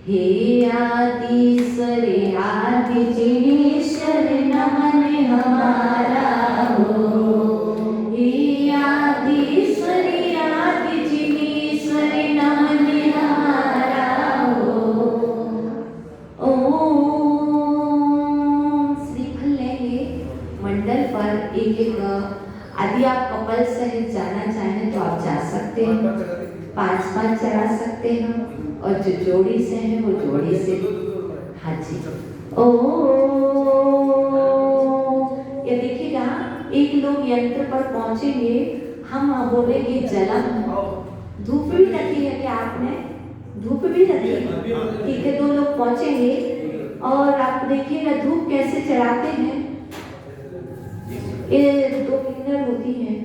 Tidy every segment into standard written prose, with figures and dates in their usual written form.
हे आदिश्वरी आदिजिनेश्वर नमन हमारा हो। हे आदिश्वरी आदिजिनेश्वर नमन हमारा हो। ओम श्रीफल लेंगे मंडल पर एक एक। यदि आप कपल सहित जाना चाहें तो आप जा सकते हैं, 5-5 चढ़ा सकते हैं, और जो जोड़ी से है वो जोड़ी से। हाँ जी। ओ ये देखिएगा, एक लोग यंत्र पर पहुंचेंगे, हम बोलेंगे जलम। धूप भी रखी है क्या आपने? धूप भी रखी है, ठीक है। 2 लोग पहुंचेंगे और आप देखिएगा धूप कैसे चढ़ाते हैं। ये 2 फिंगर होती हैं,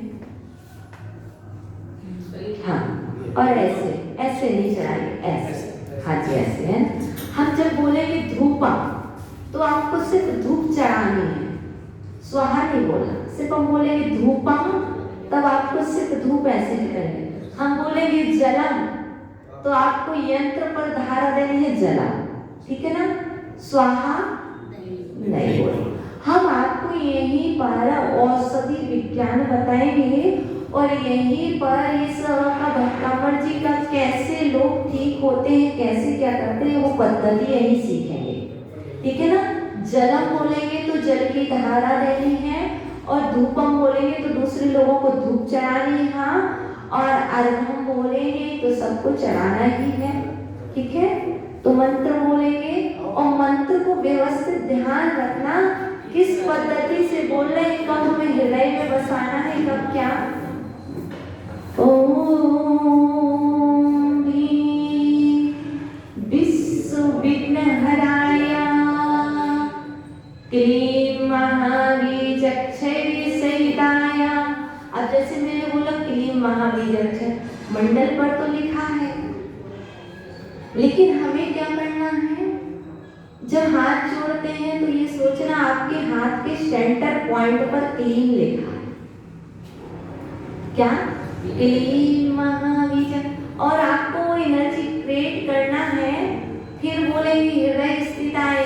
हाँ, और ऐसे ऐसे नहीं चढ़ाएंगे, ऐसे। हाँ जी, ऐसे है। हम जब बोलेंगे धूपा तो आपको सिर्फ धूप चढ़ानी है, स्वाहा नहीं बोलना। सिर्फ हम बोलेंगे धूपा तब आपको सिर्फ धूप ऐसे करेंगे। हम बोलेंगे जलम तो आपको यंत्र पर धारा देनी है जलम, ठीक है ना? स्वाहा नहीं बोलना। हम आपको यहीं पर औषधि विज्ञान बताएंगे और यहीं पर इस भक्तामर जी का कैसे लोग ठीक होते हैं, कैसे क्या करते हैं, वो पद्धति यहीं सीखेंगे, ठीक है ना? जलम बोलेंगे तो जल की धारा देनी है, और धूपम बोलेंगे तो दूसरे लोगों को धूप चढ़ानी है, हाँ, और अर्घम बोलेंगे तो सबको चढ़ाना ही है, ठीक है? तो मंत्र बोलेंगे और मंत्र को व्यवस्थित ध्यान रखना, किस पद्धति से बोल रहे हैं, कब हमें हृदय में बसाना है, कब क्या। ओम विश्व विघ्नहराय क्लीं महाबीजक्षरी सहिताय। अब जैसे मैंने बोला क्लीं महाबीजक्षर, मंडल पर तो लिखा है, लेकिन हमें क्या करना है? जब हाथ जोड़ते हैं तो ये सोचना आपके हाथ के सेंटर पॉइंट पर क्लीं लिखा है, क्या? क्लीं महाबीज। और आपको वो एनर्जी क्रिएट करना है। फिर बोलेंगे हृदय स्थिताय,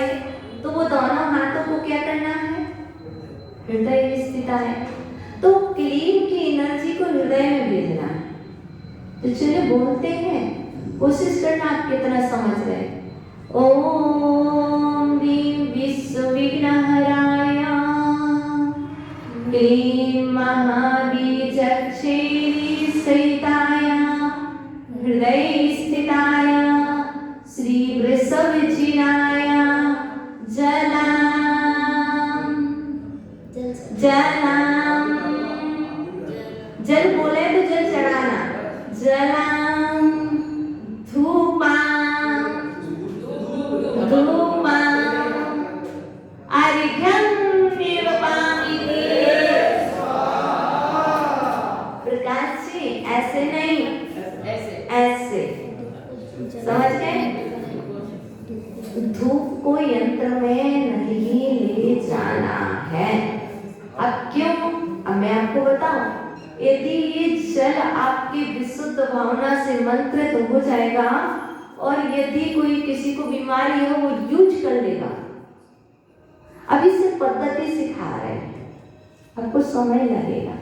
तो वो दोनों हाथों को क्या करना है? हृदय स्थिताय। तो क्लीं की एनर्जी को हृदय में भेजना है। तो चलिए बोलते हैं, कोशिश करना आप कितना समझ रहे। ओम विश्व विघ्नहराय क्लीं महाबीजक्षरी सहिताय हृदय स्थिताय श्री वृषभजिनाय जलाम। जलाम, जल बोले तो जल चढ़ाना। जलाम धूपाम धूपाम अर्घ्यं निवपामि। प्रकाश जी ऐसे नहीं, ऐसे समझ गए? धूप को यंत्र में नहीं ले जाना है। अब क्यों? अब मैं आपको बताऊं, यदि ये जल आपकी विशुद्ध भावना से मंत्रित हो जाएगा और यदि कोई किसी को बीमारी हो वो यूज कर लेगा। अभी से पद्धति सिखा रहे हैं, आपको समय लगेगा,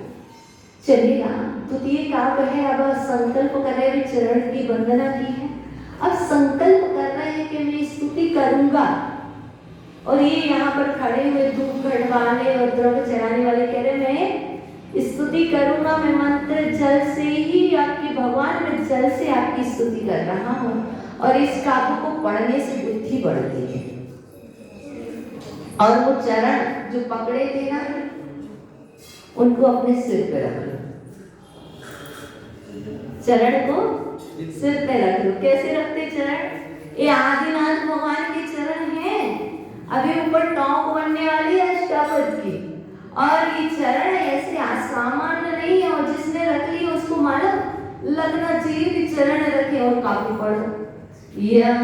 चलेगा। द्वितीय काव्य है, अब संकल्प कर रहे हैं, चरण की वंदना की है। अब संकल्प कर रहे हैं कि मैं स्तुति करूंगा, और ये यहाँ पर खड़े हुए धूप घटवाले और द्रव्य चढ़ाने वाले कह रहे मैं स्तुति करूंगा, मैं मंत्र जल से ही आपकी, भगवान मैं जल से आपकी स्तुति कर रहा हूँ। और इस काव्य को पढ़ने से बुद्धि बढ़ती है। और वो चरण जो पकड़े थे ना, उनको अपने सिर पे रख लो, चरण को सिर पे रख लो। कैसे रखते चरण? ये आदिनाथ भगवान के चरण हैं। अभी ऊपर टोंक बनने वाली है अष्टापद की, और ये चरण ऐसे सामान्य नहीं है, और जिसने रख ली उसको मालूम लगना चाहिए कि चरण रखे। और काफी पढ़ो यह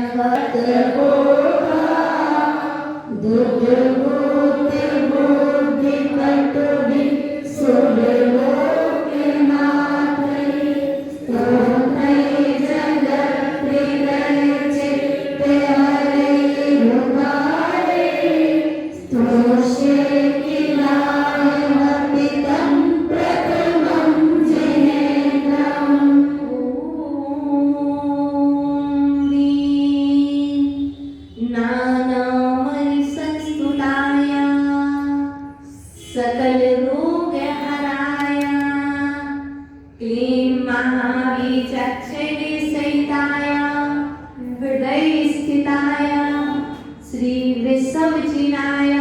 सविजिनाय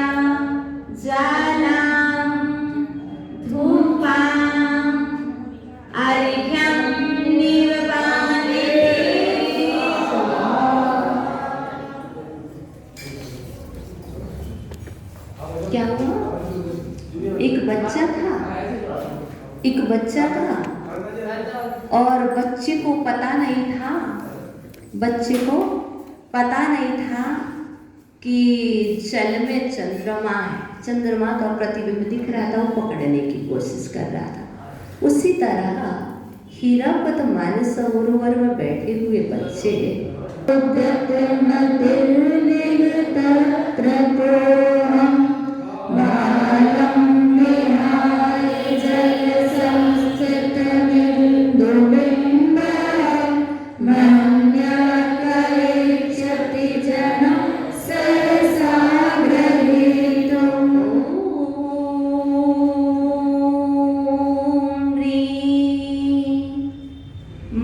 जलं धूपम् अर्घ्यं निर्वाणे। क्या हुआ? एक बच्चा था और बच्चे को पता नहीं था कि जल में चंद्रमा है। चंद्रमा का प्रतिबिंब दिख रहा था, वो पकड़ने की कोशिश कर रहा था। उसी तरह हीरापत मानसरोवर में बैठे हुए बच्चे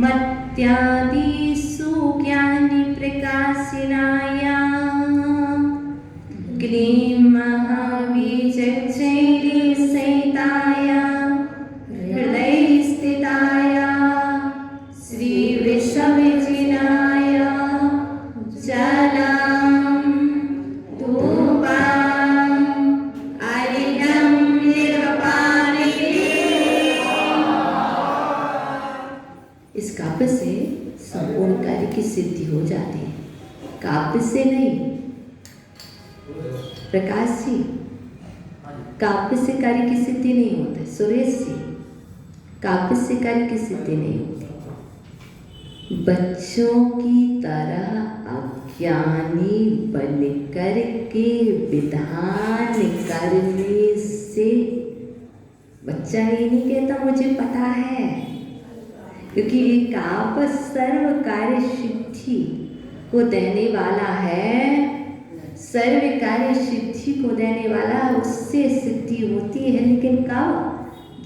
मत्यादिषु ज्ञानि प्रकाशिनाय क्लीं महाबीजक्षैरे सहिताय हृदयस्थिताय श्रीवृषभजिनाय जलं धूपम् अर्घ्यं निर्वाणे। इस काव्य से संपूर्ण कार्य की सिद्धि हो जाती है। काव्य से नहीं, प्रकाश जी, काव्य से कार्य की सिद्धि नहीं होती। सुरेश जी, काव्य से कार्य की सिद्धि नहीं होती। बच्चों की तरह अज्ञानी बनकर के विधान करने से बच्चा ये नहीं कहता मुझे पता है, क्योंकि ये काव्य सर्व कार्य सिद्धि को देने वाला है। सर्व कार्य सिद्धि को देने वाला, उससे सिद्धि होती है। लेकिन कब?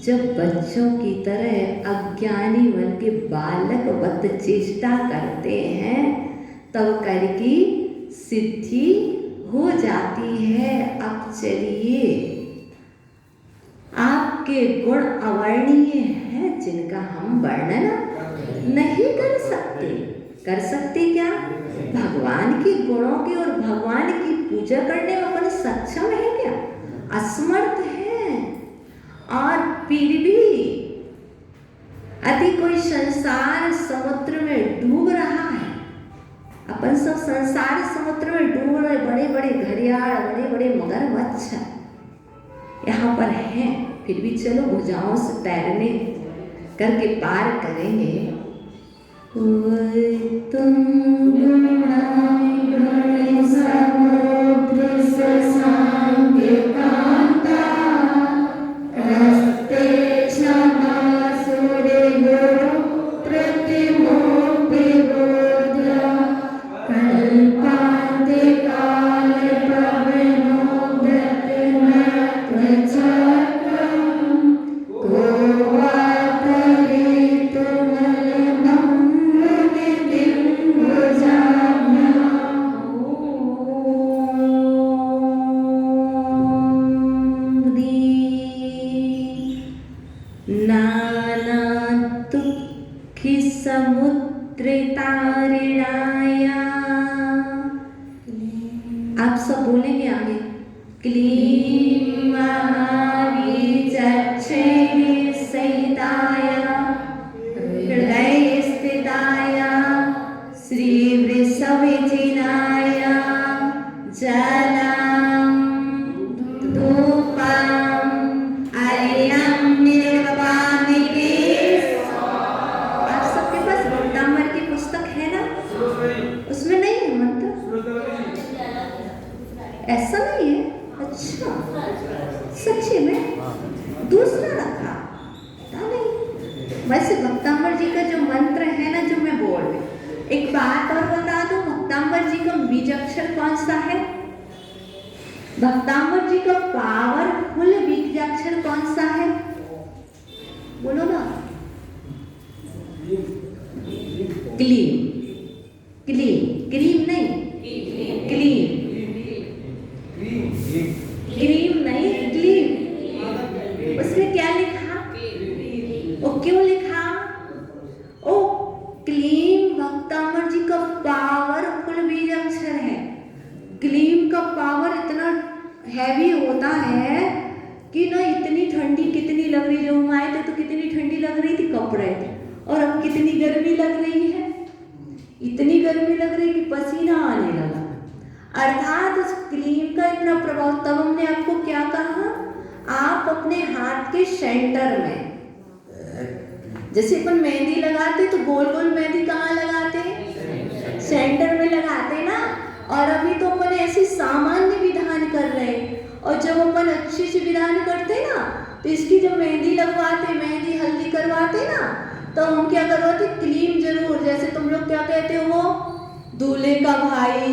जब बच्चों की तरह अज्ञानी बन के बालकवत चेष्टा करते हैं, तब कार्य की सिद्धि हो जाती है। अब चलिए, आपके गुण अवर्णीय हैं जिनका हम वर्णन नहीं कर सकते। कर सकते क्या? भगवान के गुणों के और भगवान की पूजा करने में अपन सक्षम है क्या? असमर्थ है। और फिर भी यदि कोई संसार समुद्र में डूब रहा है, अपन सब संसार समुद्र में डूब रहे, बड़े बड़े घड़ियाल, बड़े बड़े मगरमच्छ यहाँ पर हैं, फिर भी चलो भुजाओं से तैरने करके पार करेंगे। तुम समुद्र ससांगे कांता रस्ते क्षमा सूर्य गुरु प्रतिमूर्ति बोध्य कल्पांते काल पवनोदत नत्र चक्रम गोवातरे तुमलनम मुनिदिं भुजाम्या। नानादुःखि समुद्रतारिणाय। आप सब बोलेंगे आगे। क्लीं महाबीजक्षैरे सहिताय हृदयस्थिताय श्रीवृषभजिनाय जलं धूपम् अर्घ्यं निर्वाणे। आप सबके पास वक्तांबर की पुस्तक है ना? उसमें नहीं है मंत्र? ऐसा नहीं है? अच्छा, सच्ची में दूसरा रखा पता नहीं। वैसे भक्तांबर जी का जो मंत्र है ना, जो मैं बोल रही, एक बात और बता दूं, भक्तांबर जी का बीजाक्षर कौन सा है? भक्तांबर जी का पावरफुल बीजाक्षर कौन सा है? बोलो ना। क्लीम। क्लीम, क्लीम नहीं, क्लीम। हैवी होता है कि ना इतनी ठंडी कितनी लग रही, जब हम आए थे तो कितनी ठंडी लग रही थी, कप रहे थे, और अब कितनी गर्मी लग रही है, इतनी गर्मी लग रही कि पसीना आने लगा। अर्थात उस क्रीम का इतना प्रभाव। तब हमने आपको क्या कहा, आप अपने हाथ के सेंटर में, जैसे अपन मेहंदी लगाते तो गोल गोल मेहंदी कहाँ लगाते हैं, सेंटर में लगाते ना। और अभी तो अपन ऐसे सामान्य विधान कर रहे हैं, और जब अपन अच्छे से विधान करते ना तो इसकी जब मेहंदी लगवाते, मेहंदी हल्दी करवाते ना, तो हम क्या करवाते, क्रीम जरूर। जैसे तुम लोग क्या कहते हो, दूल्हे का भाई,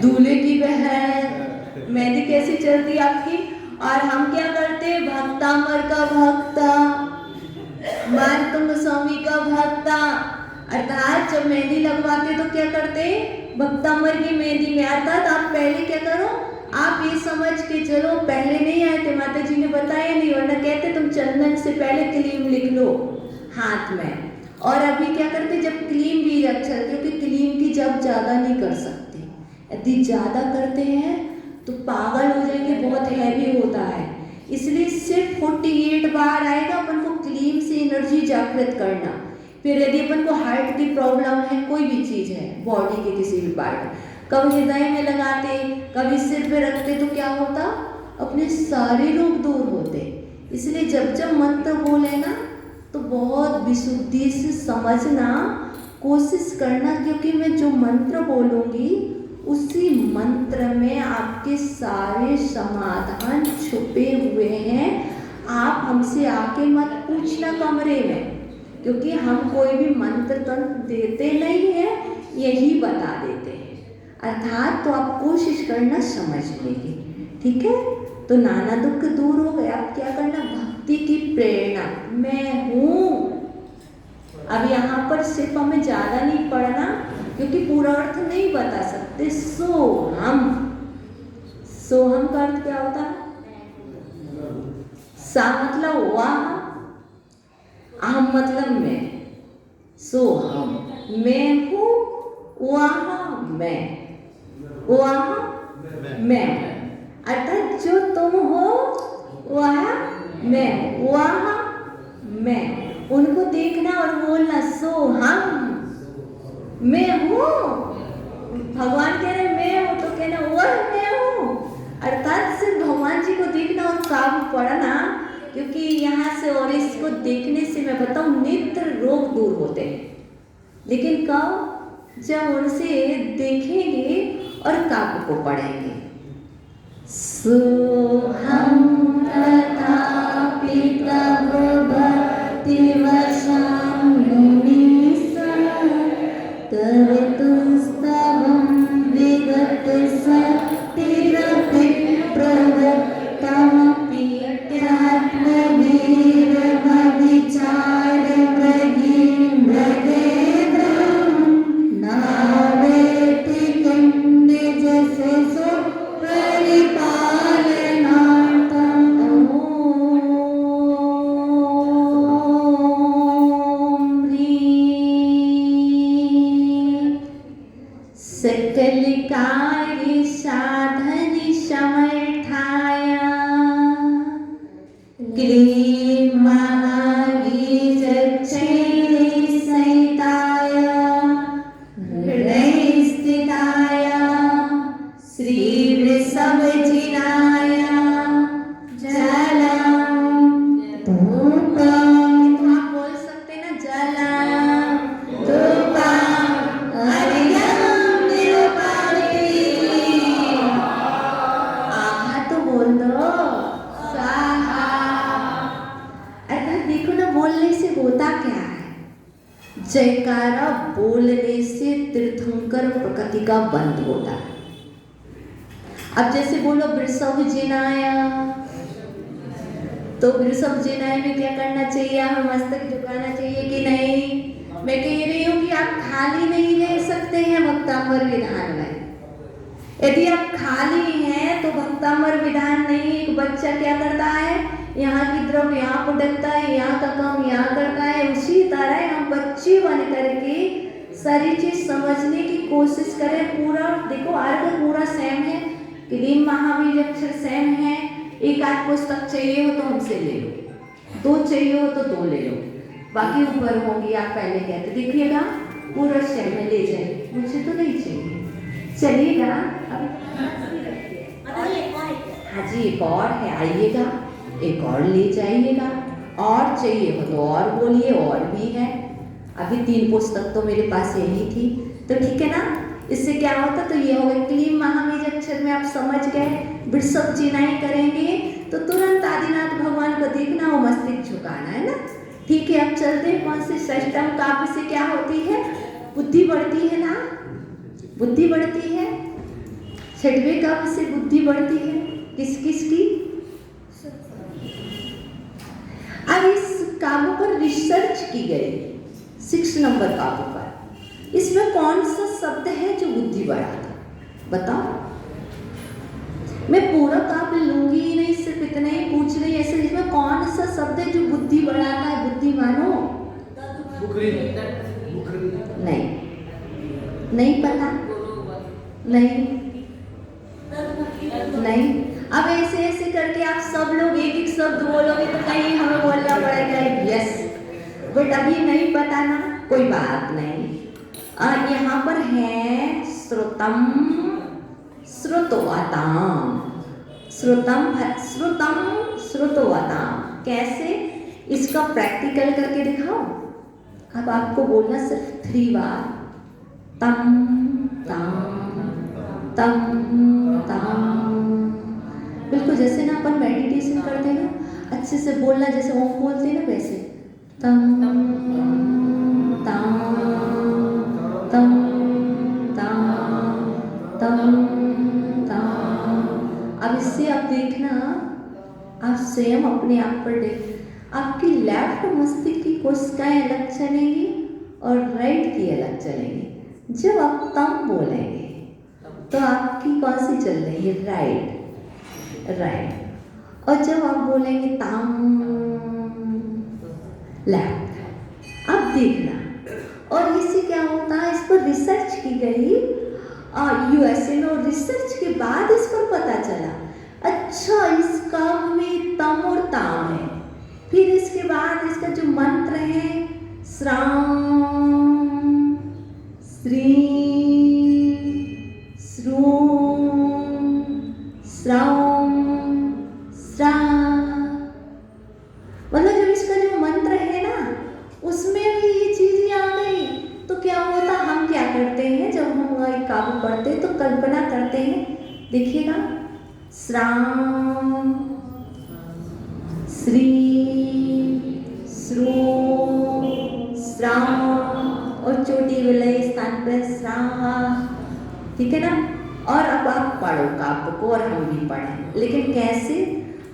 दूल्हे की बहन, मेहंदी कैसी चलती आपकी। और हम क्या करते, भक्तामर का भक्ता, मार्तंड स्वामी का भक्ता। अर्थात जब मेहंदी लगवाते तो क्या करते, भक्तामर की मेहंदी में। अर्थात आप पहले क्या करो, आप ये समझ के चलो, पहले नहीं आए थे, माता जी ने बताया नहीं, वरना कहते तुम चंदन से पहले क्लीम लिख लो हाथ में। और अभी क्या करते, जब क्लीम भी अक्षर, क्योंकि क्लीम की जब ज्यादा नहीं कर सकते, यदि ज्यादा करते हैं तो पागल हो जाएंगे, बहुत हैवी होता है। इसलिए सिर्फ 48 बार आएगा अपन को क्लीम से एनर्जी जागृत करना। फिर यदि अपन को हार्ट की प्रॉब्लम है, कोई भी चीज है बॉडी के किसी भी पार्ट, कब हृदय में लगाते, कभी सिर पे रखते, तो क्या होता, अपने सारे रोग दूर होते। इसलिए जब जब मंत्र बोले ना तो बहुत विशुद्धि से समझना, कोशिश करना, क्योंकि मैं जो मंत्र बोलूंगी उसी मंत्र में आपके सारे समाधान छुपे हुए हैं। आप हमसे आके मत पूछना कमरे में, क्योंकि हम कोई भी मंत्र तंत्र देते नहीं है, यही बता देते हैं। अर्थात तो आप कोशिश करना समझने की, ठीक है। तो नाना दुख दूर हो गए। आप क्या करना, भक्ति की प्रेरणा, मैं हूँ। अब यहाँ पर सिर्फ हमें ज्यादा नहीं पढ़ना, क्योंकि पूरा अर्थ नहीं बता सकते। सोहम, सोहम का अर्थ क्या होता है, सा मतलब वाह, अहम मतलब मैं, सोहम मैं हूँ, वहाँ मैं, वहाँ मैं, अर्थात जो तुम हो वह मैं, वहाँ मैं। उनको देखना और बोलना, सोहम मैं हूँ। भगवान कह रहे मैं हूँ, तो कहना वह मैं हूँ। अर्थात सिर्फ भगवान जी को देखना और काबू पड़ना, क्योंकि यहाँ से और इसको देखने से मैं बताऊँ नित्य रोग दूर होते हैं। लेकिन कब, जब उनसे देखेंगे और काबू को पढ़ेंगे। सोहम तथापि तव भक्तिवशां मुनिसं कर्तुस्तवं विगत शक्तिरपि प्रवृत्तमपि मृगेन्द्रं नावेति किं निजस्य सुपरिपालनार्थम्। ॐ ह्रीं सकलकार्य साधन समर्थाय क्लीं महाबीजक्षेणी सहिताय हृदयस्थिताय श्रीवृषभजिनाय जलं धूपं। आप बोल सकते ना, जलं धूपं अर्घ्यं निरूपयामि। आहा तो बोल दो, स्वाहा। अर्थात देखो ना, बोलने से होता क्या है, जयकारा बोलने से तीर्थंकर प्रकृति का बंद होता है। अब जैसे बोलो वृषभजिनाय, तो वृषभजिनाय में क्या करना चाहिए, हमें मस्तक झुकाना चाहिए कि नहीं। मैं कह रही हूँ कि आप खाली नहीं रह सकते हैं भक्तांबर विधान में। यदि आप खाली हैं तो भक्तांबर विधान नहीं। एक बच्चा क्या करता है, यहाँ की तरफ यहाँ पटकता है, यहाँ का काम यहाँ करता है। उसी तरह हम बच्चे बन करके सारी चीज समझने की कोशिश करें। पूरा देखो, अर्घ पूरा सेम है, क्लीम महावीर अक्षर सेम है। एक आध पुस्तक चाहिए हो तो हमसे ले लो, 2 चाहिए हो तो 2 ले लो, बाकी ऊपर होंगी। आप पहले कहते देखिएगा पूरा शहर में ले जाए, मुझे तो नहीं चाहिए, चलिएगा। हाँ जी, एक और है, आइएगा, एक और ले जाइएगा, और चाहिए हो तो और बोलिए, और भी है। अभी 3 पुस्तक तो मेरे पास यही थी, तो ठीक है ना। इससे क्या होता, तो ये हो गया क्लीम महावीर अक्षर में आप समझ गए। वृषभ चिनाई करेंगे तो तुरंत आदिनाथ भगवान को देखना, वो मस्तिष्क झुकाना है ना। ठीक है, अब चलते हैं कौन से षष्टम काव्य से क्या होती है, बुद्धि बढ़ती है ना, बुद्धि बढ़ती है। छठवें काव्य से बुद्धि बढ़ती है किस किस की। अब इस काव्य पर रिसर्च की गई 6 नंबर काव्य पर। इसमें कौन सा शब्द है जो बुद्धि बढ़ाता, बताओ। मैं पूरा काव्य लूंगी ही नहीं, सिर्फ इतना ही पूछ रही ऐसे। इसमें कौन सा शब्द है जो बुद्धि बढ़ाता है, बुद्धिमानो? नहीं, नहीं पता, नहीं नहीं। अब ऐसे ऐसे करके आप सब लोग एक एक शब्द बोलोगे तो कहीं हमें बोलना पड़ेगा यस, बट अभी नहीं पता ना, कोई बात नहीं। यहाँ पर है श्रुतम श्रुतवताम, श्रुतम श्रुतम श्रुतवताम। कैसे, इसका प्रैक्टिकल करके दिखाओ। अब आपको बोलना सिर्फ 3 बार, तम तम तम तम, बिल्कुल जैसे ना अपन मेडिटेशन करते हैं ना, अच्छे से बोलना, जैसे ओम बोलते हैं ना वैसे, तम तम तम तम तम तम। अब इससे आप देखना, आप स्वयं अपने आप पर देख, आपकी लेफ्ट मस्तिष्क की कोशिकाएं अलग चलेंगी और राइट की अलग चलेंगी। जब आप तम बोलेंगे तो आपकी कौन सी चल रही है, राइट, राइट। और जब आप बोलेंगे तम, लेफ्ट। अब देखना, और इससे क्या होता है, इस पर रिसर्च की गई यूएसए में, और रिसर्च के बाद इस पर पता चला अच्छा इस काव्य में तम और ताम है। फिर इसके बाद इसका जो मंत्र है श्राम श्री श्रूम श्राम श्रा, मतलब जब इसका जो मंत्र है ना उसमें भी ये चीजें आ गई, तो क्या होता, हम क्या करते हैं जब हम एक काव्य पढ़ते हैं तो कल्पना करते हैं, देखिएगा श्राम श्री श्रू श्राम, और चोटी विलय स्थान पर श्राम, ठीक है ना। और अब आप पढ़ो काव्य को, और हम भी पढ़ें, लेकिन कैसे,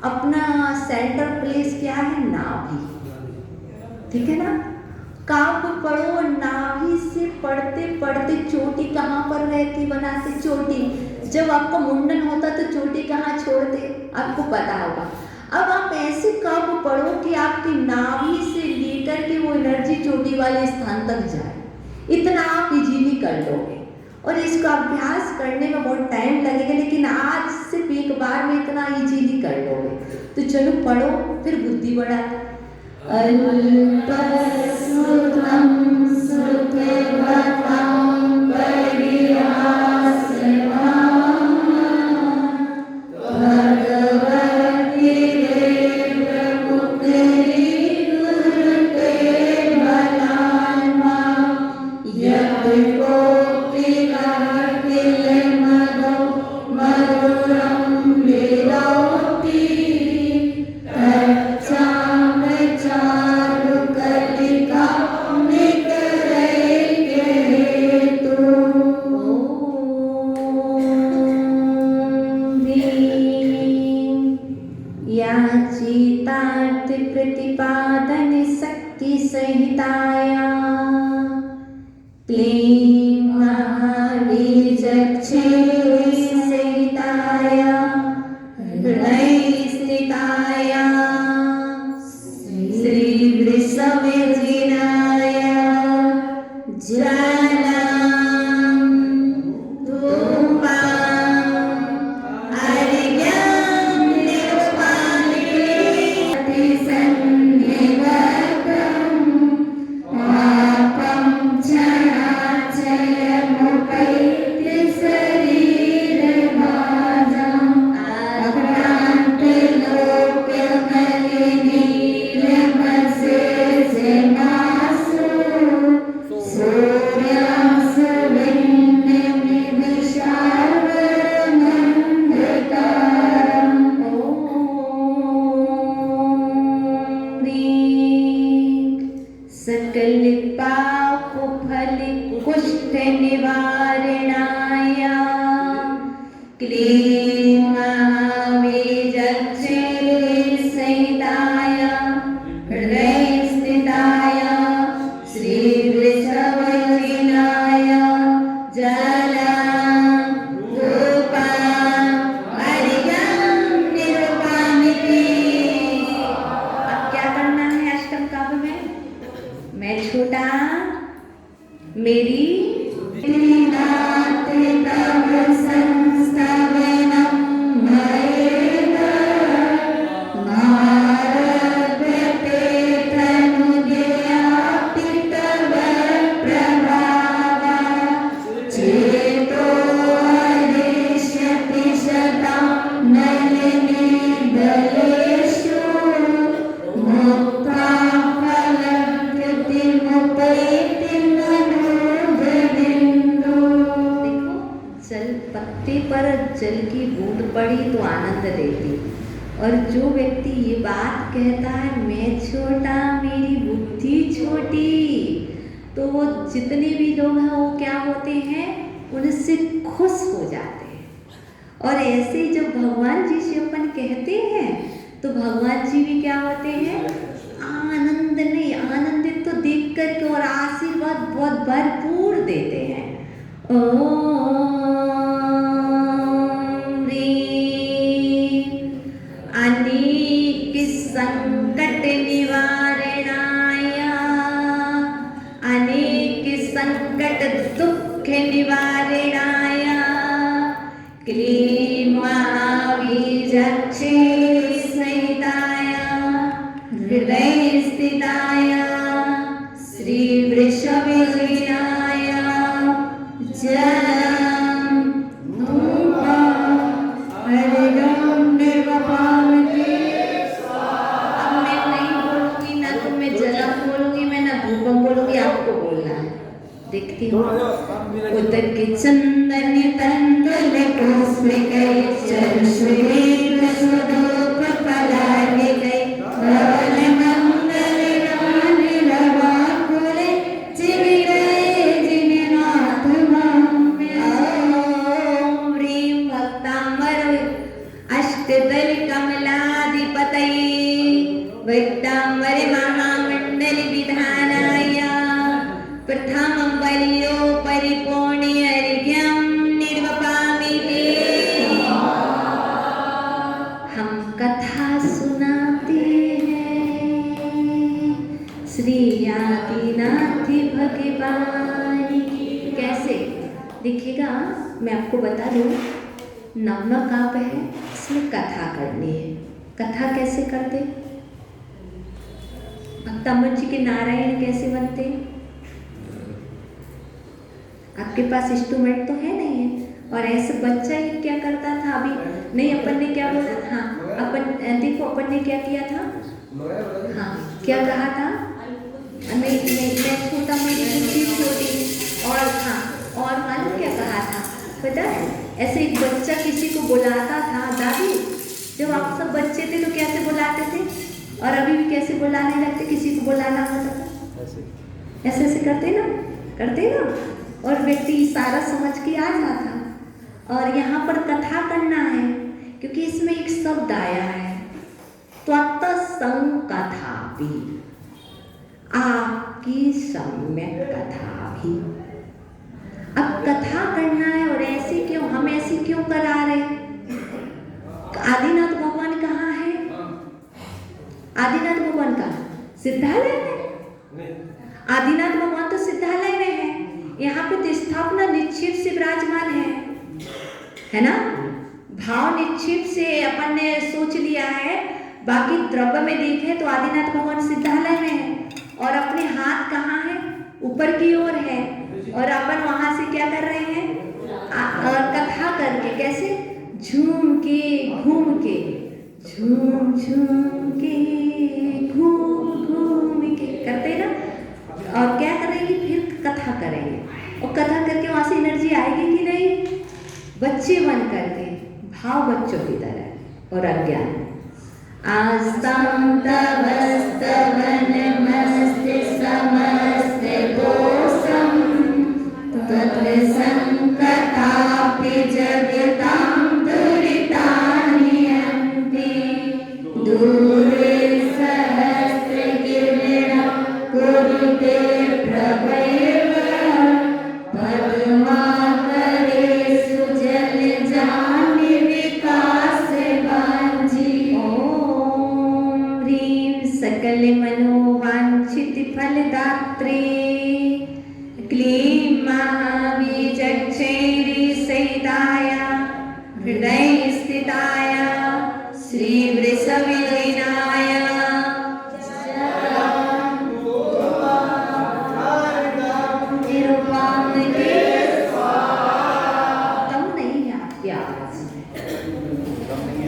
अपना सेंटर प्लेस क्या है, नाभि, ठीक है ना। काव्य पढ़ो, नाभि से पढ़ते पढ़ते चोटी कहाँ पर रहती, बनाते चोटी। जब आपका मुंडन होता तो चोटी कहाँ छोड़ते, आपको पता होगा। अब आप ऐसे काव्य पढ़ो कि आपकी नाभि से लेकर के वो एनर्जी चोटी वाले स्थान तक जाए, इतना आप इजीली कर लोगे। और इसका अभ्यास करने में बहुत टाइम लगेगा, लेकिन आज सिर्फ एक बार में इतना इजीली कर लोगे। तो चलो पढ़ो, फिर बुद्धि बढ़ाते। पत्ते पर जल की बूंद पड़ी तो आनंद देती, और जो व्यक्ति ये बात कहता है मैं छोटा, मेरी बुद्धि छोटी, तो वो जितने भी लोग हैं वो क्या होते हैं, उनसे खुश हो जाते हैं। और ऐसे ही जब भगवान जी से अपन कहते हैं तो भगवान जी भी क्या होते हैं, आनंद नहीं, आनंदित तो देख करके और आशीर्वाद बहुत भरपूर देते हैं। ओम ह्रीं अनेक संकट निवारणाय, अनेक संकट दुख निवारणाय, क्लीं महाबीजक्षे सहिताय, हृदय स्थिताय, श्री वृषभविजयाय जलम धूपम हरिओम निर्वपामते। अब मैं नहीं बोलूंगी, ना तो मैं जलम बोलूंगी, मैं ना धूपम बोलूंगी, आपको बोलना है। देखती हूँ उदक के चंदन तंदुल पुष्पिकै चरुश्वेत सुधूप पलालिकै धवल मंगल रानी रवाकुले चिविरे जिननाथ माम्य। ओम ह्रीं भक्तांबर अष्टदल कमलाधिपतये वैक्तांबर महामंडल विधानाय प्रथमं बलियो परिपूर्णे अर्घ्यं निर्वपामि ते। हम कथा सुनाते हैं श्री आदिनाथ भगवान की। कैसे देखिएगा, मैं आपको बता दूं, नवना काप है, इसमें कथा करनी है। कथा कैसे करते, भक्तांबर जी के नारायण कैसे बनते, आपके पास इंस्ट्रूमेंट तो है नहीं है। और ऐसे बच्चा ही क्या करता था, अभी नहीं, अपन ने क्या बोला था, अपन देखो अपन ने क्या किया था, हाँ क्या कहा था, नहीं मैं छोटा, मेरी बुद्धि छोटी, और हाँ और मालूम क्या कहा था पता है, ऐसे एक बच्चा किसी को बुलाता था, दादी जब आप सब बच्चे थे तो कैसे बुलाते थे, और अभी भी कैसे बुलाने लगते, किसी को बुलाना होता था ऐसे ऐसे करते ना, और व्यक्ति इशारा समझ के आ जाता। और यहाँ पर कथा करना है क्योंकि इसमें एक शब्द आया है, त्वत्संग कथा भी, आपकी सम्यक कथा भी। अब कथा करना है, और ऐसे क्यों, हम ऐसे क्यों करा रहे, आदिनाथ भगवान कहाँ है, आदिनाथ भगवान का सिद्धालय में, आदिनाथ भगवान तो सिद्धालय में है, यहाँ पे स्थापना निक्षेप से विराजमान है ना, भाव निक्षेप से अपन ने सोच लिया है, बाकी द्रव्य में देखे तो आदिनाथ भगवान सिद्धालय में है, और अपने हाथ कहाँ है, ऊपर की ओर है, और अपन वहां से क्या कर रहे हैं, और कथा करके कैसे, झूम के घूम के, झूम झूम के घूम घूम के करते ना, और क्या करेंगे, फिर कथा करेंगे, और कथा करके वहां से एनर्जी आएगी कि नहीं, बच्चे बन करके, भाव बच्चों की तरह, और अज्ञान आस्तां तवस्तवन मस्त समस्त दोषम तत्र संकटापि जगतां दुरितानि अन्ति दूरे सहस्र गिरणं कुरुते प्रभैव पद्माकरे सुजल जानि विकास वांझी। ओम ह्रीं सकल मनोवांछित फलदात्री क्लीं महाबीजक्षे सहिताय हृदय स्थिताय श्री वृषभविजयाय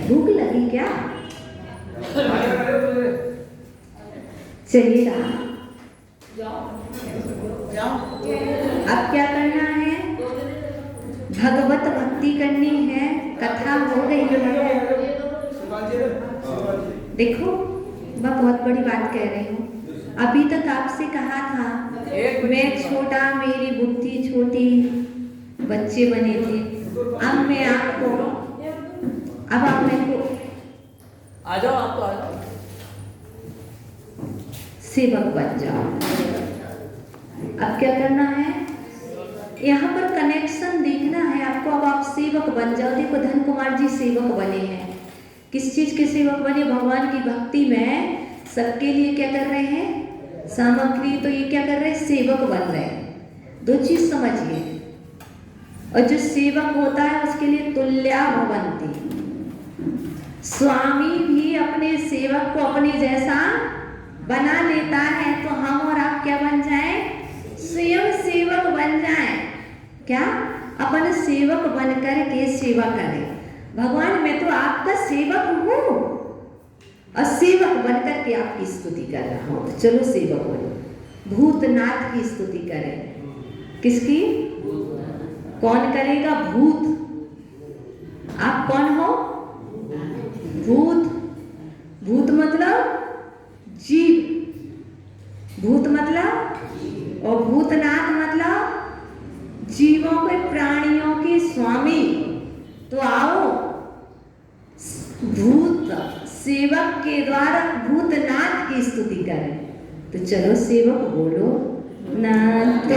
भूख लगी क्या, चलिए अब क्या करना है, भगवत भक्ति करनी है, कथा हो रही है। देखो मैं बहुत बड़ी बात कह रही हूँ। अभी तक आपसे कहा था मैं छोटा, मेरी बुद्धि छोटी, बच्चे बने थे। अब मैं आपको, अब आप मेरे को आ जाओ, आप तो आ जाओ, सेवक बन जाओ। अब क्या करना है, यहाँ पर कनेक्शन देखना है आपको। अब आप सेवक बन जाओ। देखो धन कुमार जी सेवक बने हैं। किस चीज के सेवक बने? भगवान की भक्ति में सबके लिए क्या कर रहे हैं? सामग्री। तो ये क्या कर रहे हैं? सेवक बन रहे हैं। दो चीज समझिए। और जो सेवक होता है उसके लिए तुल्या भवन्ति। स्वामी भी अपने सेवक को अपने जैसा बना लेता है, तो हम और आप क्या बन जाएं? स्वयं सेवक बन जाएं। क्या? अपन सेवक बनकर के सेवा करें। भगवान मैं तो आपका सेवक हूँ और सेवक बनकर के आपकी स्तुति कर रहा हूँ। चलो सेवक बनो। भूतनाथ की स्तुति करें। किसकी? कौन करेगा? भूत। आप कौन हो? भूत। भूत मतलब जीव। भूत मतलब, और भूतनाथ मतलब जीवों के, प्राणियों के स्वामी। तो आओ भूत सेवक के द्वारा भूतनाथ की स्तुति करें। तो चलो सेवक बोलो। नाथ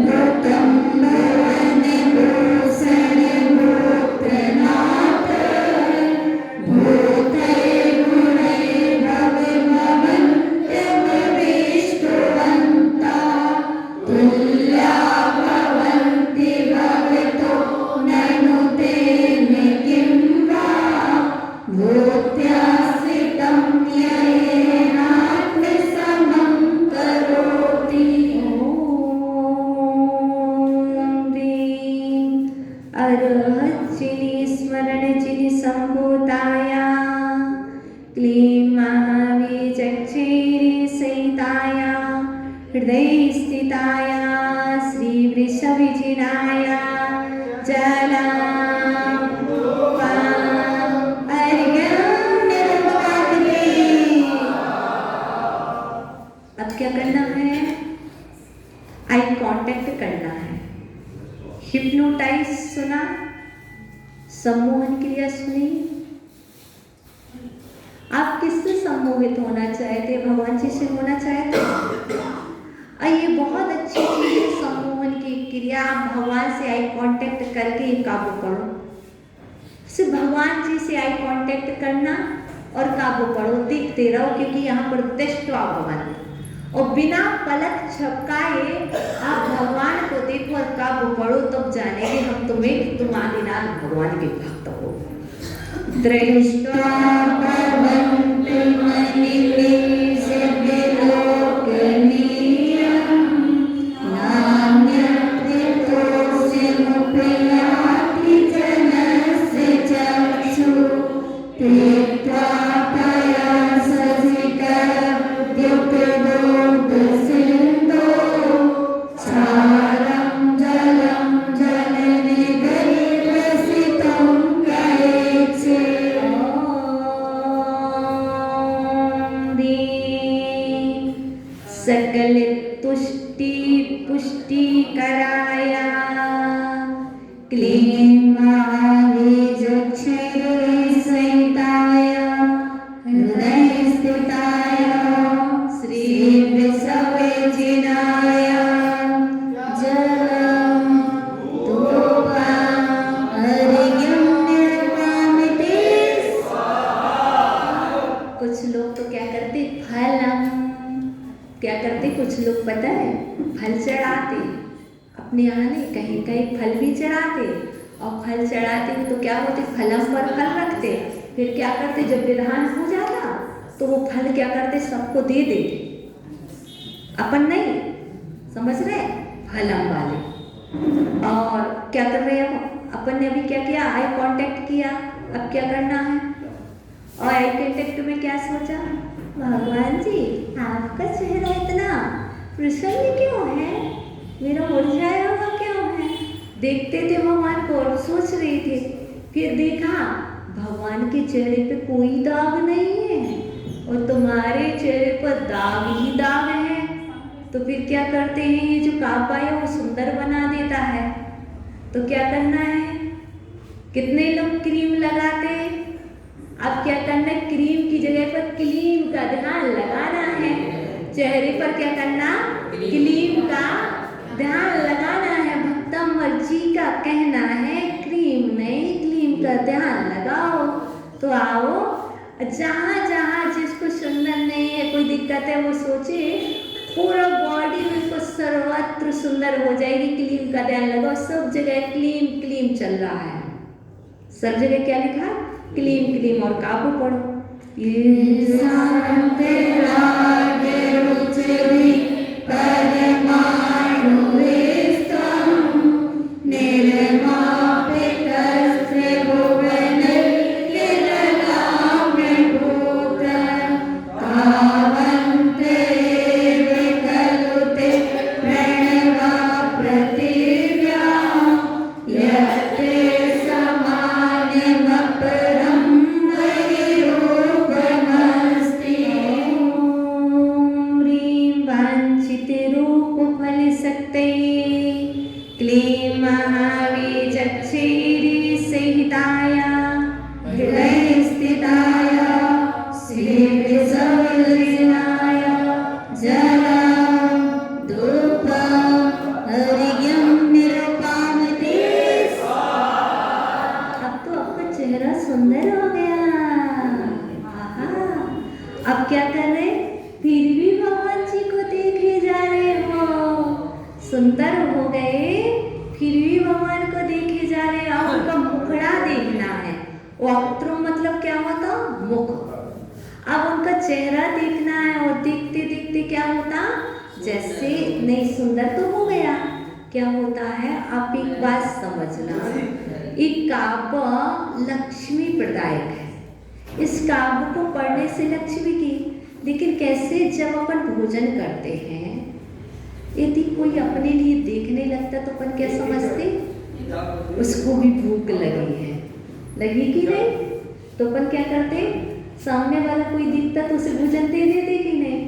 भूतम भवानि भूषणे भूतनाथ भूते गुणे भवन्त्यम विष्णुवन्ता तुल्या भवन्ति भवतो ननु तेन किं वा भूत्याश्रितं येनात्म समं करोति। ॐ ह्रीं अरहच्चिनि स्मरणचिनि सम्भूताया क्लीं महावीचक्षेरी सहिताया हृदय स्थिताया श्रीवृषभिजिनाया जला अब क्या करना है? आई कांटेक्ट करना है। हिप्नोटाइज सुना, सम्मोहन क्रिया सुनी। आप किससे सम्मोहित होना चाहते? भगवान जी से होना चाहते? ये बहुत अच्छी चीज है सम्मोहन की क्रिया। आप भगवान से आई कांटेक्ट करके ये काबू करो। सिर्फ भगवान जी से आई कांटेक्ट करना और काबू करो। देखते रहो, क्योंकि यहाँ पर दृष्ट्वा भगवान, और बिना पलक झपकाए आप भगवान को देखो और काबू करो, तब जानेंगे हम तुम्हें, तुम आदिनाथ भगवान के भक्त हो। दृष्ट्वा भवन्ति मनीषे विलोकनीयं नान्यत्रितोऽसि मुपयाति जनस्य चक्षुः तीर्त्वा सकल तुष्टि पुष्टि कराया क्लीं महावीजक्षरे सहिताया हृदय स्थिताया श्री वृषभिजिनाया जलम धूपम अर्घ्यं निर्वामिते। कुछ लोग तो क्या करते? फलम क्या करते? कुछ लोग पता है फल चढ़ाते। अपने यहाँ नहीं, कहीं कहीं फल भी चढ़ाते। और फल चढ़ाते तो क्या होते? फलम पर फल रखते। फिर क्या करते? जब विधान हो जाता तो वो फल क्या करते? सबको दे देते। अपन नहीं समझ रहे फलम वाले। और क्या कर रहे हैं अपन ने? अभी क्या किया? आई कांटेक्ट किया। अब क्या करना है? और आई कांटेक्ट में क्या सोचा? भगवान जी आपका चेहरा इतना प्रसन्न क्यों है? मेरा मुरझाया हुआ क्यों है? देखते थे भगवान को, सोच रहे थे, फिर देखा भगवान के चेहरे पे कोई दाग नहीं है और तुम्हारे चेहरे पर दाग ही दाग है। तो फिर क्या करते हैं, ये जो काबा है वो सुंदर बना देता है। तो क्या करना है, कितने लोग क्रीम लगाते हैं, अब क्या करना है, क्रीम की जगह पर क्लीम का ध्यान लगाना है। चेहरे पर क्या करना, क्लीम का ध्यान लगाना है। भक्तमल जी का कहना है क्रीम नहीं, क्लीम का ध्यान लगाओ। तो आओ, जहाँ जहाँ जिसको सुंदर नहीं है, कोई दिक्कत है, वो सोचे पूरा बॉडी में उसको सर्वत्र सुंदर हो जाएगी। क्लीम का ध्यान लगाओ। सब जगह क्लीम क्लीम चल रहा है, सब जगह क्या लिखा, क्लीम क्लीम। और काबू पढ़ो, अब क्या कर रहे, फिर भी भगवान जी को देखे जा रहे हो, सुंदर हो गए फिर भी भगवान को देखे जा रहे हैं। अब उनका मुखड़ा देखना है। वक्त्र मतलब क्या होता, मुख। अब उनका चेहरा देखना है और देखते देखते क्या होता, जैसे नहीं सुंदर तो हो गया, क्या होता है, आप एक बात समझना, एक काव्य लक्ष्मी प्रदायक है। इस काव्य को पढ़ने से लक्ष्मी की, लेकिन कैसे, जब अपन भोजन करते हैं, यदि कोई अपने लिए देखने लगता तो अपन क्या समझते, उसको भी भूख लगी है, लगी कि नहीं, तो अपन क्या करते, सामने वाला कोई दिखता तो उसे भोजन दे देते कि नहीं।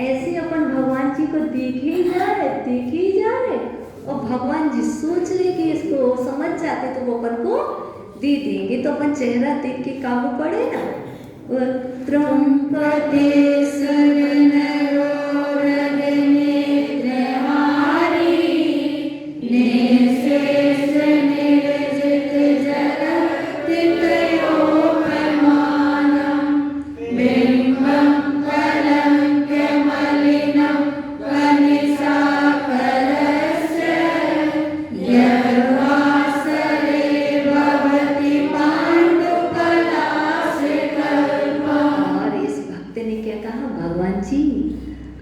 ऐसे अपन भगवान जी को देखे जा रहे और भगवान जी सोच रहे कि इसको समझ जाते तो वो अपन को दे देंगे। तो अपन चेहरा देख के काबू पड़े ना,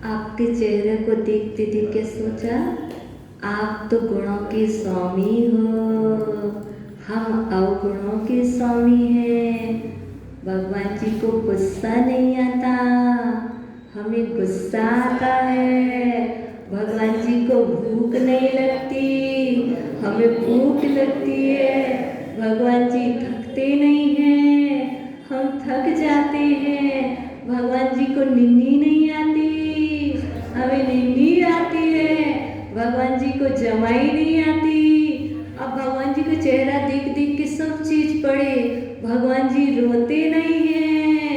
आपके चेहरे को देखते देखते सोचा, आप तो गुणों के स्वामी हो, हम अवगुणों के स्वामी हैं। भगवान जी को गुस्सा नहीं आता, हमें गुस्सा आता है। भगवान जी को भूख नहीं लगती, हमें भूख लगती है। भगवान जी थकते नहीं हैं, हम थक जाते हैं। भगवान जी को नींद नहीं आती, हमें नींद आती है। भगवान जी को जमाई नहीं आती। अब भगवान जी का चेहरा देख देख के सब चीज पढ़े, भगवान जी रोते नहीं हैं,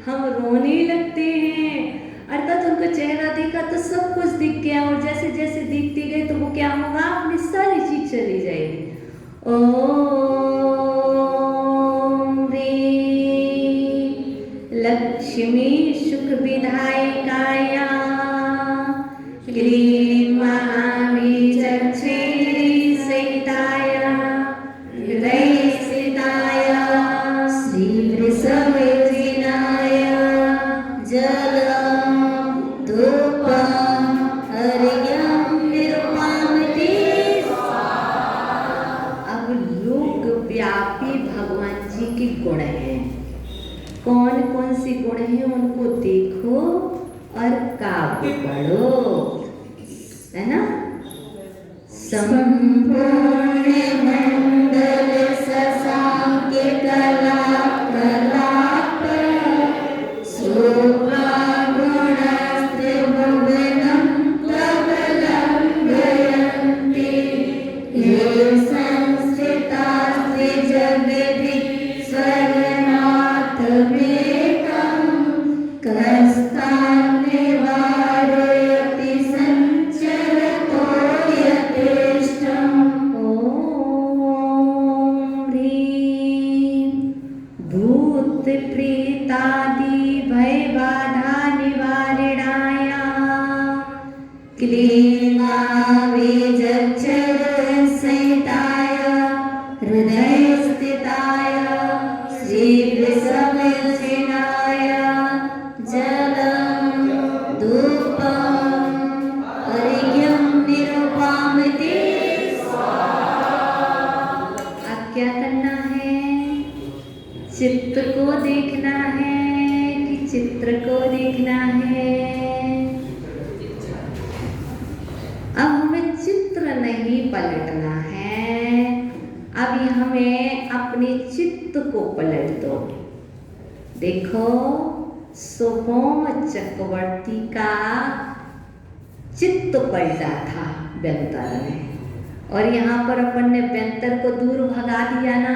हम रोने लगते हैं। अर्थात उनका चेहरा देखा तो सब कुछ दिख गया, और जैसे जैसे दिखते गए तो वो क्या होगा, अपनी सारी चीज चली जाएगी। ओम लक्ष्मी सुख विधायकाया क्लीं महाबीजक्षी सहिताया हृदय स्थिताया श्री वृषभजिनाय जलम धूपम अर्घ्यम निरुपमते। अब लोक व्यापी भगवान जी के गुण हैं, कौन कौन से गुण हैं उनको देखो और काव्य पढ़ो, है ना। संपूर्ण मंडल हृदय स्थिताय श्रीवृषभजिनाय जलं धूपम् अर्घ्यं निरूपयामि। अब क्या करना है? चित्र को देखना है कि चित्र को देखना है? अब हमें चित्र नहीं पलटना है, अभी हमें अपने चित्त को पलट दो। देखो, सोहोम चक्रवर्ती का चित्त पलटा था व्यंतर ने, और यहाँ पर अपन ने व्यंतर को दूर भगा दिया ना।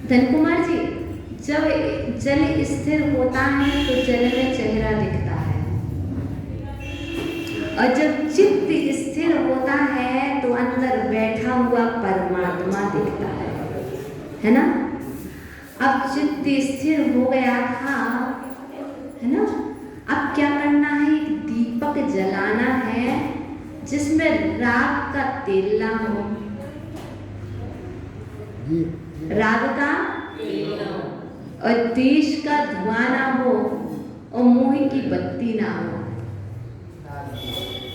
धनकुमार जी, जब जल स्थिर होता है तो जल में चेहरा दिखता है, और जब चित्त स्थिर होता है तो अंदर बैठा हुआ परमात्मा दिखता है ना। अब चित्त स्थिर हो गया था, है ना। अब क्या करना है? एक दीपक जलाना है जिसमें राग का तेल ना हो, राग का और देश का धुआं ना हो, और मोह की बत्ती ना हो।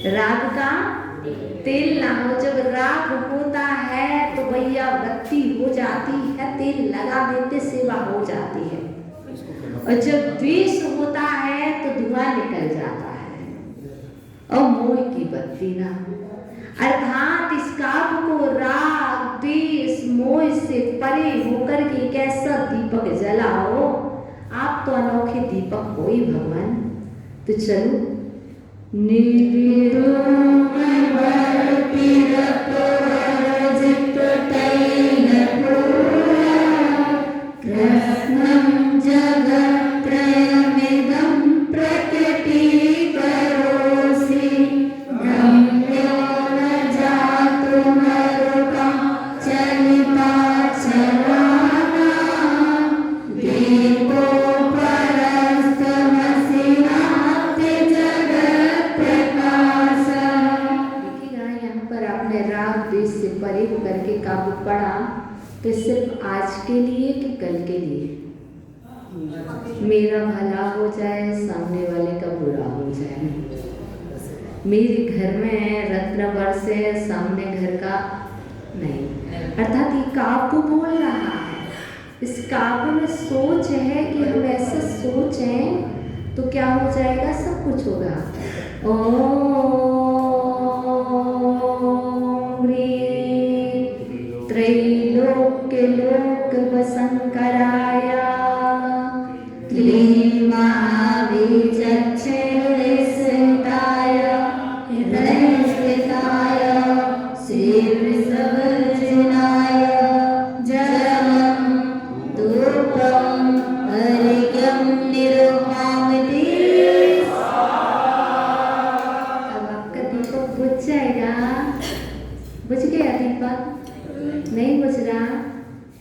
राग का तेल ना हो। जब राग होता है तो भैया बत्ती हो जाती है, तेल लगा देते सेवा हो जाती है, और जब द्वेष होता है तो धुआं निकल जाता है, और मोह की बत्ती ना हो। अर्थात इस काव्य को राग द्वेष मोह से परे होकर के एक ऐसा दीपक जलाओ। आप तो अनोखे दीपक हो ही भगवान। तो चलो, करके काबू पड़ा तो सिर्फ आज के लिए कि कल के लिए? मेरा भला हो जाए, सामने वाले का बुरा हो जाए। मेरे घर में रत्न बरसे, सामने घर का नहीं। अर्थात ये काव्य बोल रहा है, इस काव्य में सोच है कि हम ऐसे सोचें तो क्या हो जाएगा, सब कुछ होगा। त्रैलोक्य लोक वसंकराय क्लीमाविचक्षुरिस्थिताय हृदयस्थिताय श्रीवृषभजिनाय जलं धूपम् अर्घ्यं निरूपयामि। अब आपका दीपक बुझ जाएगा। बुझ गया दीपक? नहीं बुझ रहा,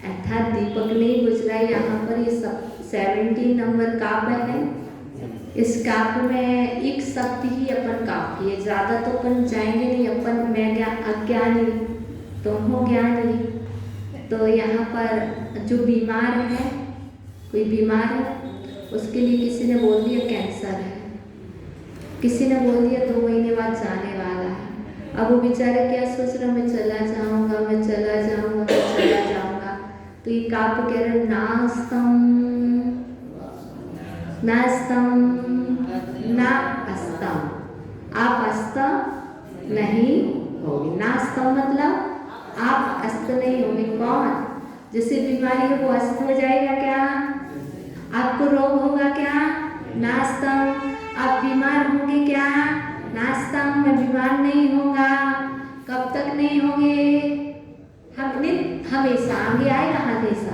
अर्थात दीपक नहीं बुझ रहा। यहाँ पर ये सब 17 नंबर काव्य है। इस काव्य में एक शब्द ही अपन काफी है, ज्यादा तो अपन जाएंगे नहीं। अपन मैं अज्ञानी, तुम हो ज्ञानी। तो यहाँ पर जो बीमार है, कोई बीमार है, उसके लिए किसी ने बोल दिया कैंसर है, किसी ने बोल दिया 2 महीने बाद जाने वाला है। अब वो बेचारा क्या सोच रहा, मैं चला जाऊंगा, मैं चला जाऊंगा, मैं चला जाऊंगा। तो ये काव्य कह रहे नास्तम नास्तम ना अस्तम, आप अस्त नहीं होगी। नास्तम मतलब आप अस्त नहीं होंगे। कौन? जिससे बीमारी है वो अस्त हो जाएगा क्या? आपको रोग होगा क्या? नास्तम। आप बीमार होंगे क्या? नास्तम, मैं बीमार नहीं होगा। कब तक नहीं होंगे? हमेशा, आगे आएगा हमेशा।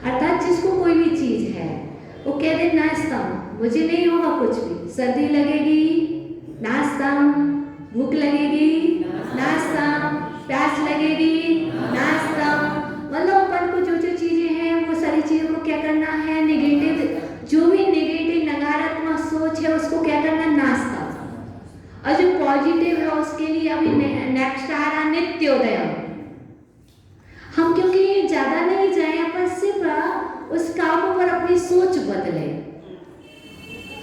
अर्थात जिसको कोई भी चीज है वो कह दे नास्तम, मुझे नहीं होगा कुछ भी। सर्दी लगेगी, नास्तम। भूख लगेगी, नास्तम। प्यास लगेगी, नास्तम। मतलब अपन को जो जो चीजें हैं वो सारी चीजों को क्या करना है? नेगेटिव, जो भी नेगेटिव नकारात्मक सोच है उसको क्या करना? नास्ता। और जो पॉजिटिव है उसके लिए अभी नेक्स्ट आ रहा नित्योदय। हम क्योंकि ज्यादा नहीं जाए, अपन सिर्फ उस काम पर अपनी सोच बदले।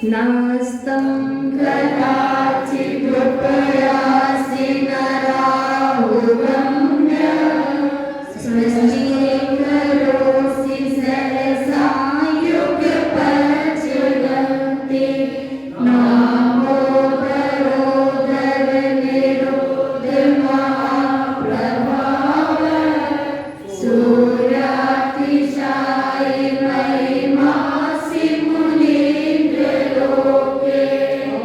नास्तम कदाचित् प्रयासि नराहु ब्रह्म्य स्वस्ति करोसि सहसा युगपच्यते नामो करोदर निरोध महाप्रभाव सूर्यातिशायि महिमासि मुनीन्द्र लोके। ॐ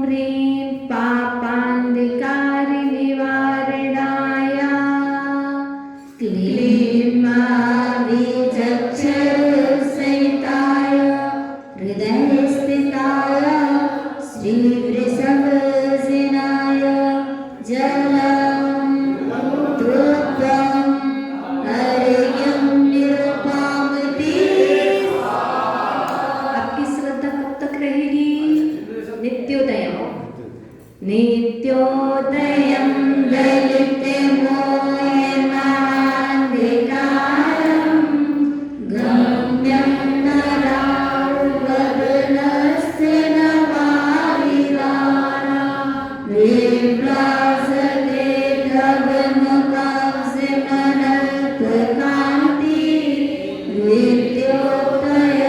ह्रीं पापान्धकारि निवारणाय क्लीं महाविचक्षुसहिताय हृदयस्थिताय श्रीवृषभसेनाय जलं द्रुतं हरियं निरुपामति। आपकी श्रद्धा कब तक रहेगी? नित्योदय। नित्योदयं ललिते मोहनान्धिकारं गम्यं नराणो गगनस्य नवारिवाणा विभ्राजते गगनकांसिमनन्तकान्ति नित्योदय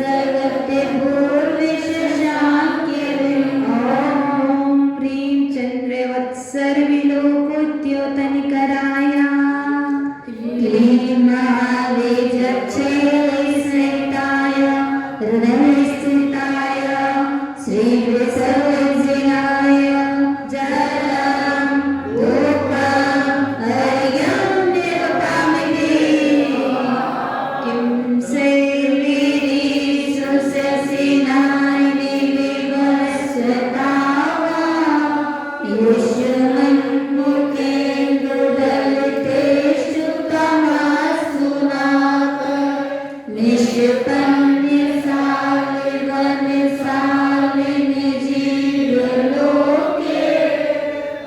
जगति भूर्विशशाक्यविम्। ॐ ह्रीं चन्द्रवत्सरविलोकोद्योतनिकराय क्लीं महाविचक्षुसहिताय हृदयस्थिताय श्रीवृषभसेनाय जलं धूपं हरियं निरुपामि। किं शैलीरीषु शशिनायिनी विवस्वतावा युष्मन्मुखेन्दुदलितेषु तमस्तुनाथ निष्पन्नशालिवनशालिनि जीवलोके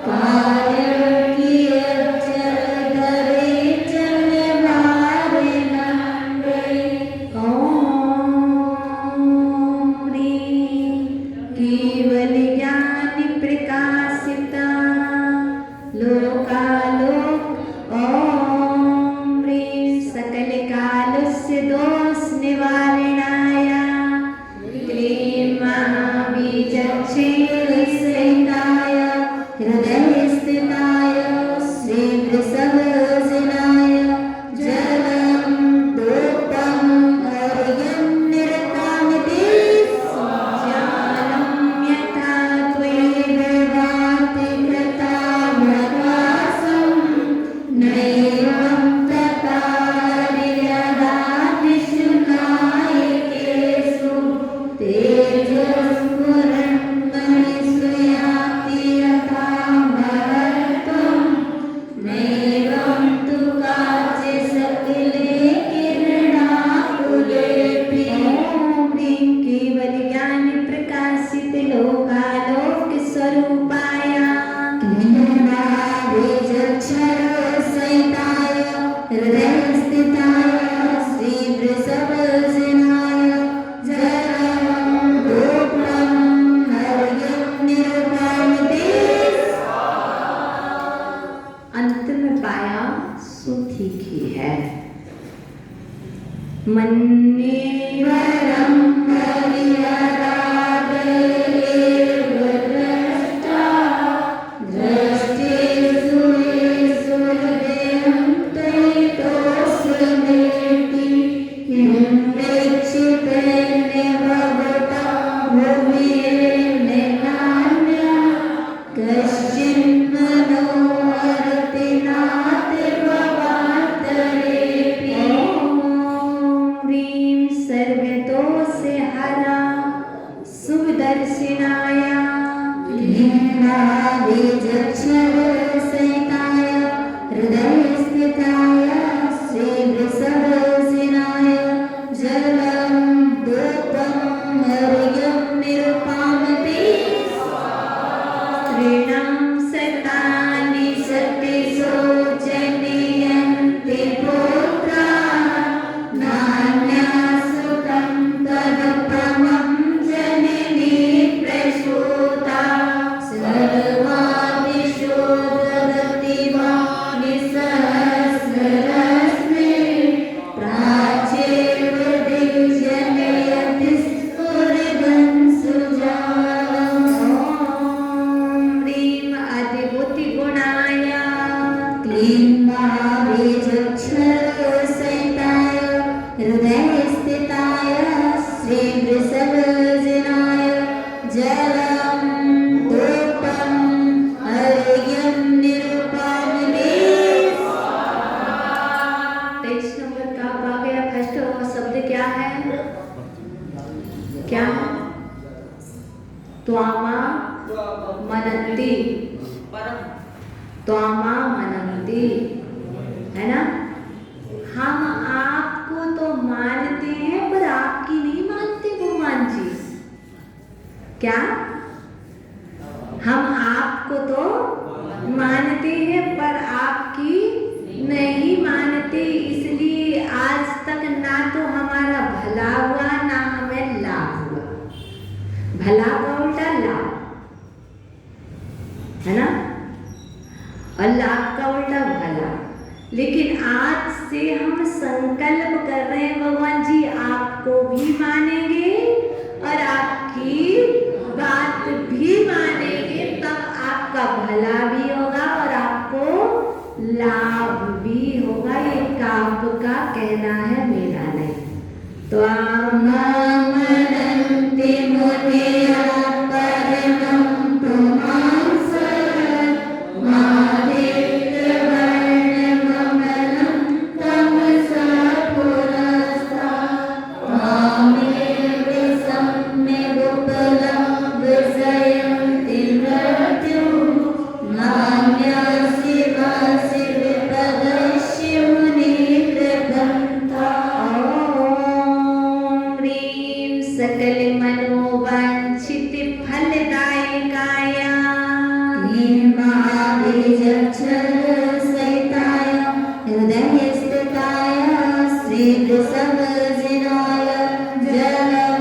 कार्यकियच्चरधरे जन्यवारिणम्बे। ॐ ह्रीं केवलज्ञानि प्रकाशिता लोकालोक। ॐ ह्रीं सकलकालस्य दोष निवारिणा धीवरं हरिहराद एव द्रष्टा दृष्टिषु येषु हृदयं तैतोऽस्म्येति किं वेक्षितेन भवता भूमिरेण नान्या कश्चिन्मनो हरति नातिर्भवान्तरेऽपि। ॐ ह्रीं सर्वतोऽस्य हरा सुदर्शनाय लीलाविचक्षरसहिताय हृदयस्थिताय श्रीवृषभसेनाय जलं दूतं हरिं निरुपामपि स्त्रीणां शतानि शतशो जनयन्ति पुत्रा नान्यासुतं तदुपमं जननी प्रसूता सर्वादिषु ददति वाणि सहस्ररश्मि प्राच्येव दिग्जनयति स्फुरदंसुजालम्। ॐ ह्रीं अधिभूतिगुणाय क्लीं महाबीजक्षरसहिताय हृदयस्थिताय श्रीवृषभजनाय जलं धूपं हरिं निरुपामि। 23 नंबर का आ गया। फर्स्ट शब्द क्या है? क्या? त्वामा मनन्ति, त्वामा मनन्ति, है ना? हम आपको तो मानते हैं पर आपकी नहीं मानते भगवान जी। क्या? हम आपको तो मानते हैं पर आपकी नहीं मानते, इसलिए आज तक ना तो हमारा भला हुआ ना हमें लाभ हुआ। भला का उल्टा लाभ, है ना? और लाभ का उल्टा भला। लेकिन आज से हम संकल्प कर रहे हैं भगवान जी आपको भी मानेंगे और आपकी बात भी मानेंगे, तब आपका भला भी होगा और आपको लाभ भी होगा। ये काव्य का कहना है, मेरा नहीं। त्वामनन्ति मुनिया परमं पुमांस मादित्यवर्णममलं तमसा पुरस्तात् त्वामेव सम्यगुपलं विजयन्ति मृत्युं नान्यस्य वासि विपदस्य मुनिकृपन्ता। ॐ ह्रीं सकल मनोवांछित फलदायिकाय क्लीं महाबीजक्षरसहिताय हृदयस्थिताय श्रीवृषभजनाय जलं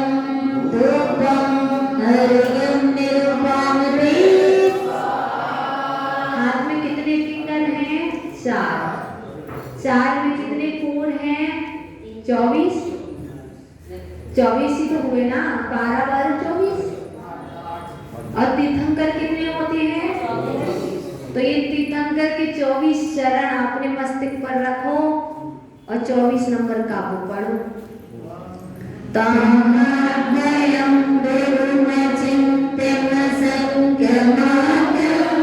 धूपं हरिं निरुपामि। हाथ में कितने फिंगर हैं? 4। 4 में कितने कोण हैं? 24। 24 ही तो हुए ना। 12 12 24। और तीर्थंकर कितने होते हैं? तो ये तीर्थंकर के 24 चरण अपने मस्तक पर रखो और 24 नंबर काबू पढ़ो। तामद्वयं विरुणचिन्त्यं संख्यमात्रं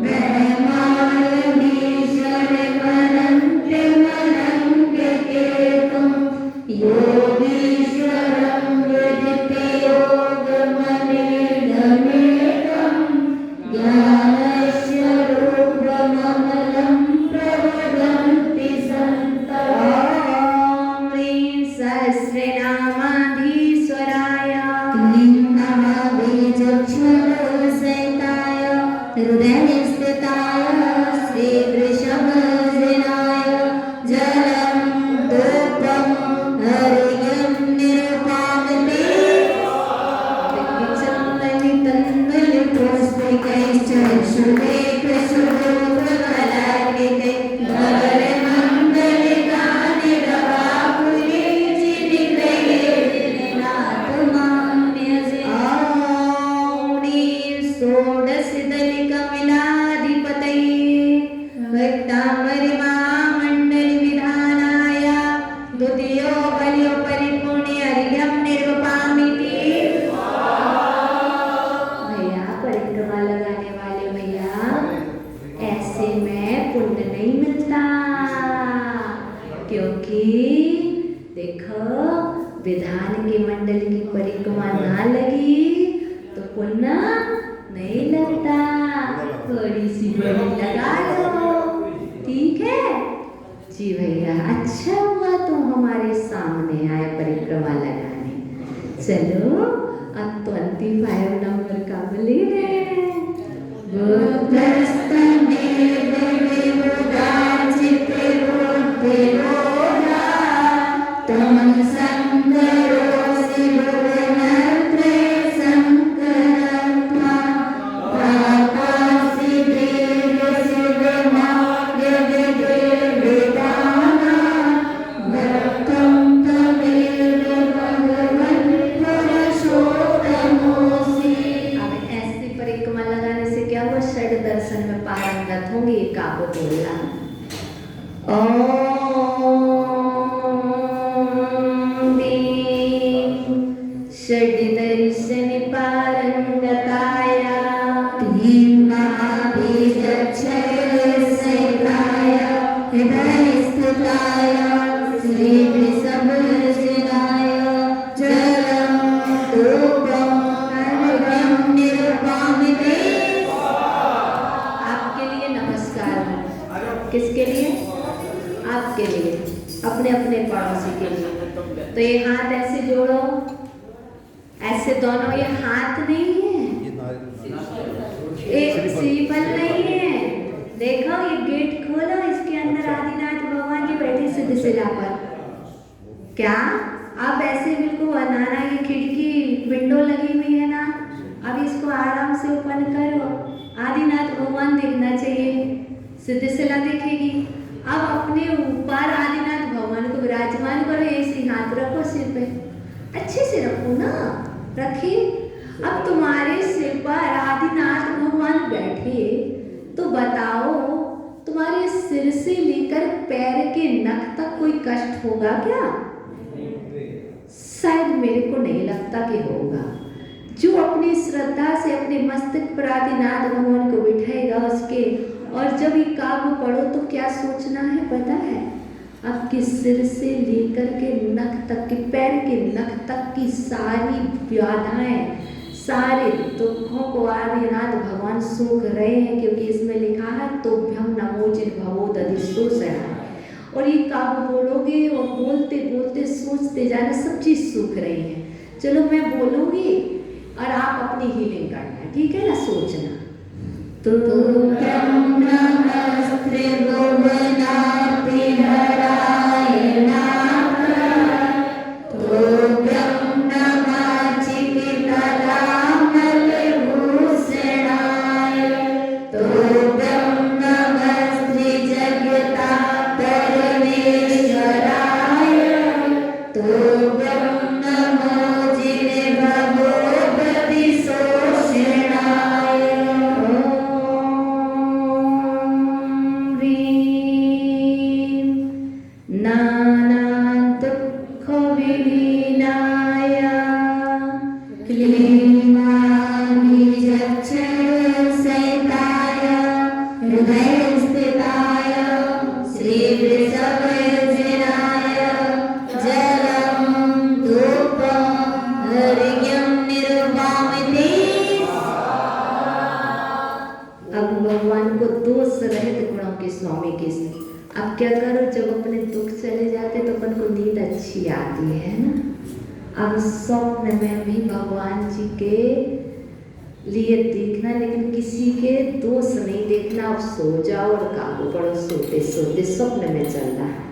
ब्रह्माण्डमीश्वरमनन्त्यमनन्त्यकेतुं योगीश्वरं विदिते योगमनिर्धमेकं ज्ञानस्य रूपममलं प्रवदन्ति सन्तः। ॐ ह्रीं सहस्रनामाधीश्वराय क्लीं महाबीजक्षरसहिताय हृदयस्थिताय श्रीवृषभजनाय जलं धूपं हरिं निरुपामि। तन्मलिपुष्पिकैश्च शुभेकशुभोपकलार्पितैः भगवन्मङ्गलिकानि रवाकुले जिनिग्रहे विधान की मंडल की परिक्रमा ना लगी तो पुण्य नहीं लगता। थोड़ी सी बड़ी लगा लो, ठीक है जी भैया। अच्छा हुआ तुम हमारे सामने आए परिक्रमा लगाने। चलो अब 25 नंबर का बोले किसके लिए? आपके लिए, अपने अपने पड़ोसी के लिए। तो ये हाथ ऐसे जोड़ो, ऐसे दोनों, ये हाथ नहीं है, एक सिंबल नहीं है। देखो ये गेट खोलो, इसके अंदर आदिनाथ भगवान जी बैठे सिद्धशिला पर। क्या अब ऐसे बिल्कुल बनाना, ये खिड़की विंडो लगी हुई है ना, अब इसको आराम से ओपन करो, आदिनाथ भगवान दिखना चाहिए, सिद्धशिला दिखेगी। अब अपने ऊपर आदिनाथ भगवान को विराजमान करो, ऐसे हाथ रखो सिर पे, अच्छे से रखो ना, रखिए। अब तुम्हारे सिर पर आदिनाथ भगवान बैठे, तो बताओ तुम्हारे सिर से लेकर पैर के नख तक कोई कष्ट होगा क्या? शायद मेरे को नहीं लगता कि होगा। जो अपनी श्रद्धा से अपने मस्तक पर आदिनाथ भगवान को बिठाएगा उसके, और जब ये काव्य पढ़ो तो क्या सोचना है पता है? आपके सिर से लेकर के नख तक के, पैर के नख तक की सारी व्याधाएं, सारे दुखों को आदिनाथ भगवान सूख रहे हैं, क्योंकि इसमें लिखा है तुभ्यं नमो जिह्वो दधिशोषणाय। और ये काव्य बोलोगे और बोलते बोलते सोचते जाना, सब चीज सूख रही है। चलो मैं बोलूंगी और आप अपनी हीलिंग करना, ठीक है ना? सोचना स्वामी के से। अब क्या करो, जब अपने दुख चले जाते तो अपन को नींद अच्छी आती है ना। अब स्वप्न में भी भगवान जी के लिए देखना, लेकिन किसी के दोष नहीं देखना। अब सो जाओ और काबू पड़ो, सोते सोते स्वप्न में चल रहा है।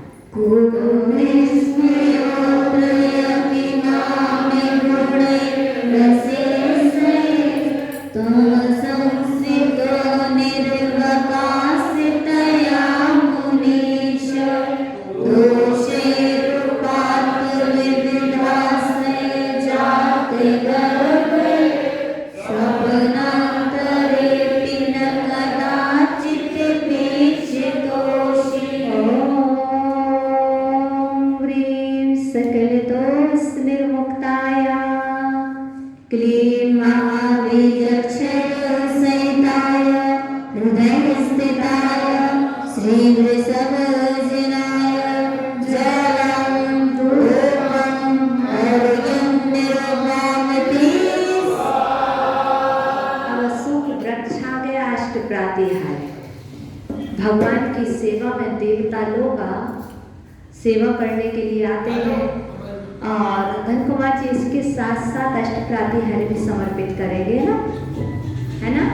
की सेवा में देवता लोग सेवा करने के लिए आते हैं। और धन कुमार जी इसके साथ साथ अष्टप्राति हरि भी समर्पित करेंगे ना, है ना?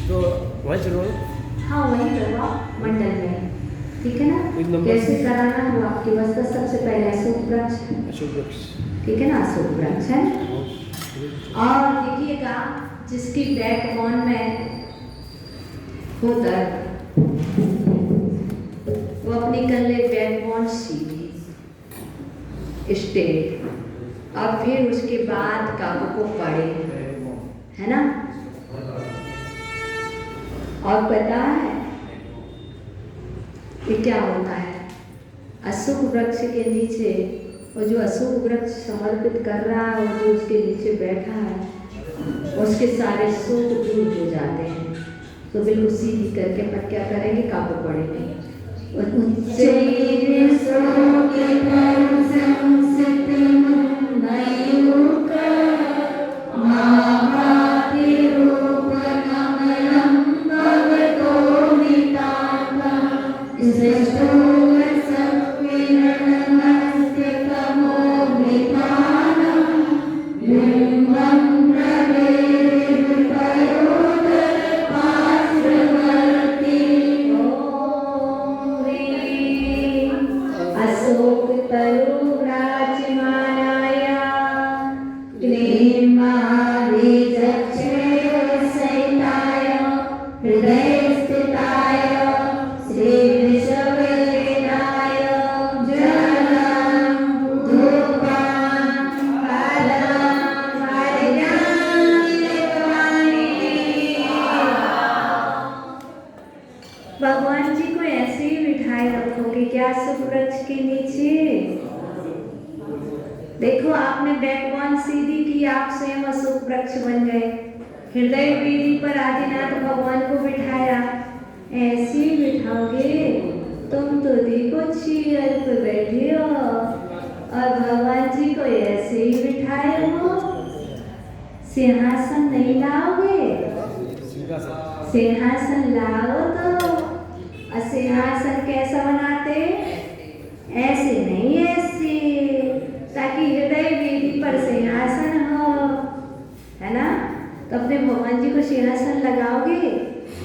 तो वही चलो। हाँ वही करवा मंडल में, ठीक है ना? नंबर कैसे कराना है वो आपकी बस का। सबसे पहले अशोक वृक्ष, अशोक वृक्ष, ठीक है ना? अशोक वृक्ष है। और देखिएगा जिसकी बैकबोन में हो दर्द वो अपनी कर ले बैकबोन सीधी स्ट्रेट, और फिर उसके बाद काबू को पड़े, है ना? और पता है ये क्या होता है? अशोक वृक्ष के नीचे, और जो अशोक वृक्ष समर्पित कर रहा है और जो उसके नीचे बैठा है उसके सारे शोक दूर हो जाते हैं। तो बिल्कुल सीधी करके अपन क्या करेंगे? काबू पड़ेंगे। भगवान जी को ऐसे ही बिठाए रखोगे क्या अशोक वृक्ष के नीचे? देखो आपने बैकबोन सीधी की, आप स्वयं अशोक वृक्ष बन गए। हृदय वेदी पर आदिनाथ भगवान को बिठाया, ऐसे ही बिठाओगे। तुम तो देखो चेयर पर बैठे हो और भगवान जी को ऐसे ही बिठाए हो। सिंहासन नहीं लाओगे? सिंहासन लाओ तो। सिंहासन कैसा बनाते? ऐसे नहीं, ऐसे, ताकि हृदय वेदी पर सिंहासन हो, है ना? तो अपने भगवान जी को सिंहासन लगाओगे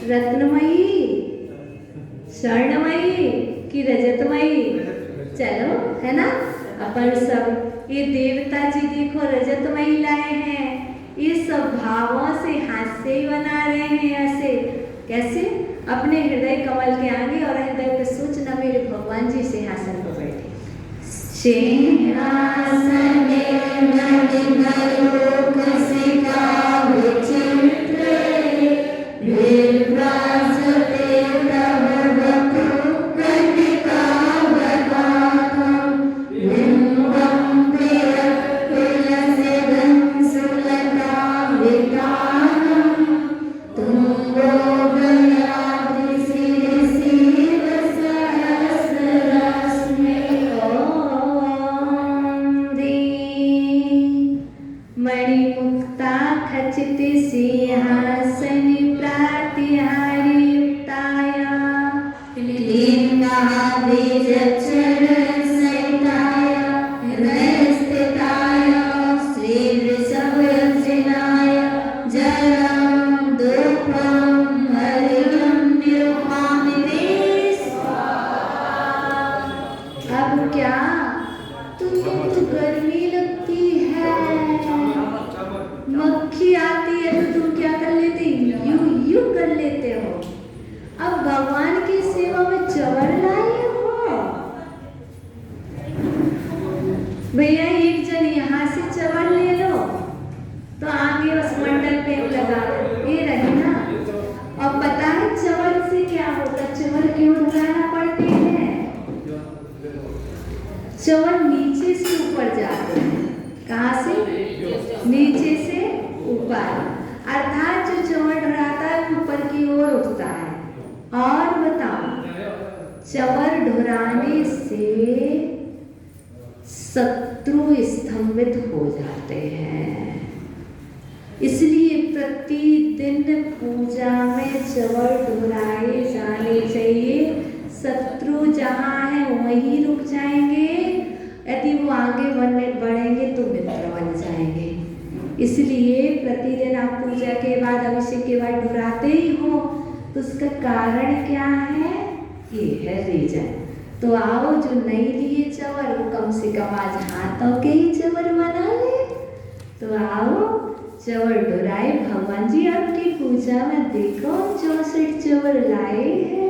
रत्नमयी, स्वर्णमयी कि रजतमयी? चलो, है ना? अपन सब ये देवता जी देखो रजतमयी लाए हैं, ये सब भावों से हास्य ही बना रहे हैं। ऐसे कैसे? अपने हृदय कमल के आगे और हृदय पे सोचना मेरे भगवान जी सिंहासन पर बैठे। मणिमुक्ता खचित सिंहासन प्रातिहारी युक्ताया अब क्या तुमको तो गर्मी लगती है, मक्खी आती है तो तुम क्या कर लेते? यू कर लेते हो। अब भगवान की सेवा में चवर लाए हो भैया। एक जन यहाँ से चवर ले लो तो आगे उस मंडल पे लगा ये रहे ना। और पता है चवर से क्या होता? चवर क्यों ढुलाना पड़ते हैं? चवर नीचे से ऊपर जाते हैं। कहाँ से? नीचे से ऊपर, अर्थात जो चवर ढुराता है ऊपर की ओर उठता है। और बताओ, चवर ढुराने से शत्रु स्तंभित हो जाते हैं। इसलिए प्रतिदिन पूजा में चवर दोहराए जाने चाहिए। शत्रु जहाँ है वहीं रुक जाएंगे, यदि वो आगे बढ़ेंगे तो मित्र बन जाएंगे। इसलिए प्रतिदिन आप पूजा के बाद, अभिषेक के बाद दोहराते ही हो, तो उसका कारण क्या है? ये है रीजन। तो आओ, जो नहीं लिए चवर वो कम से कम आज हाथों के ही चवर बना ले। तो आओ, चवर दोहराए। भगवान जी आपकी पूजा में देखो 64 चवर लाए हैं।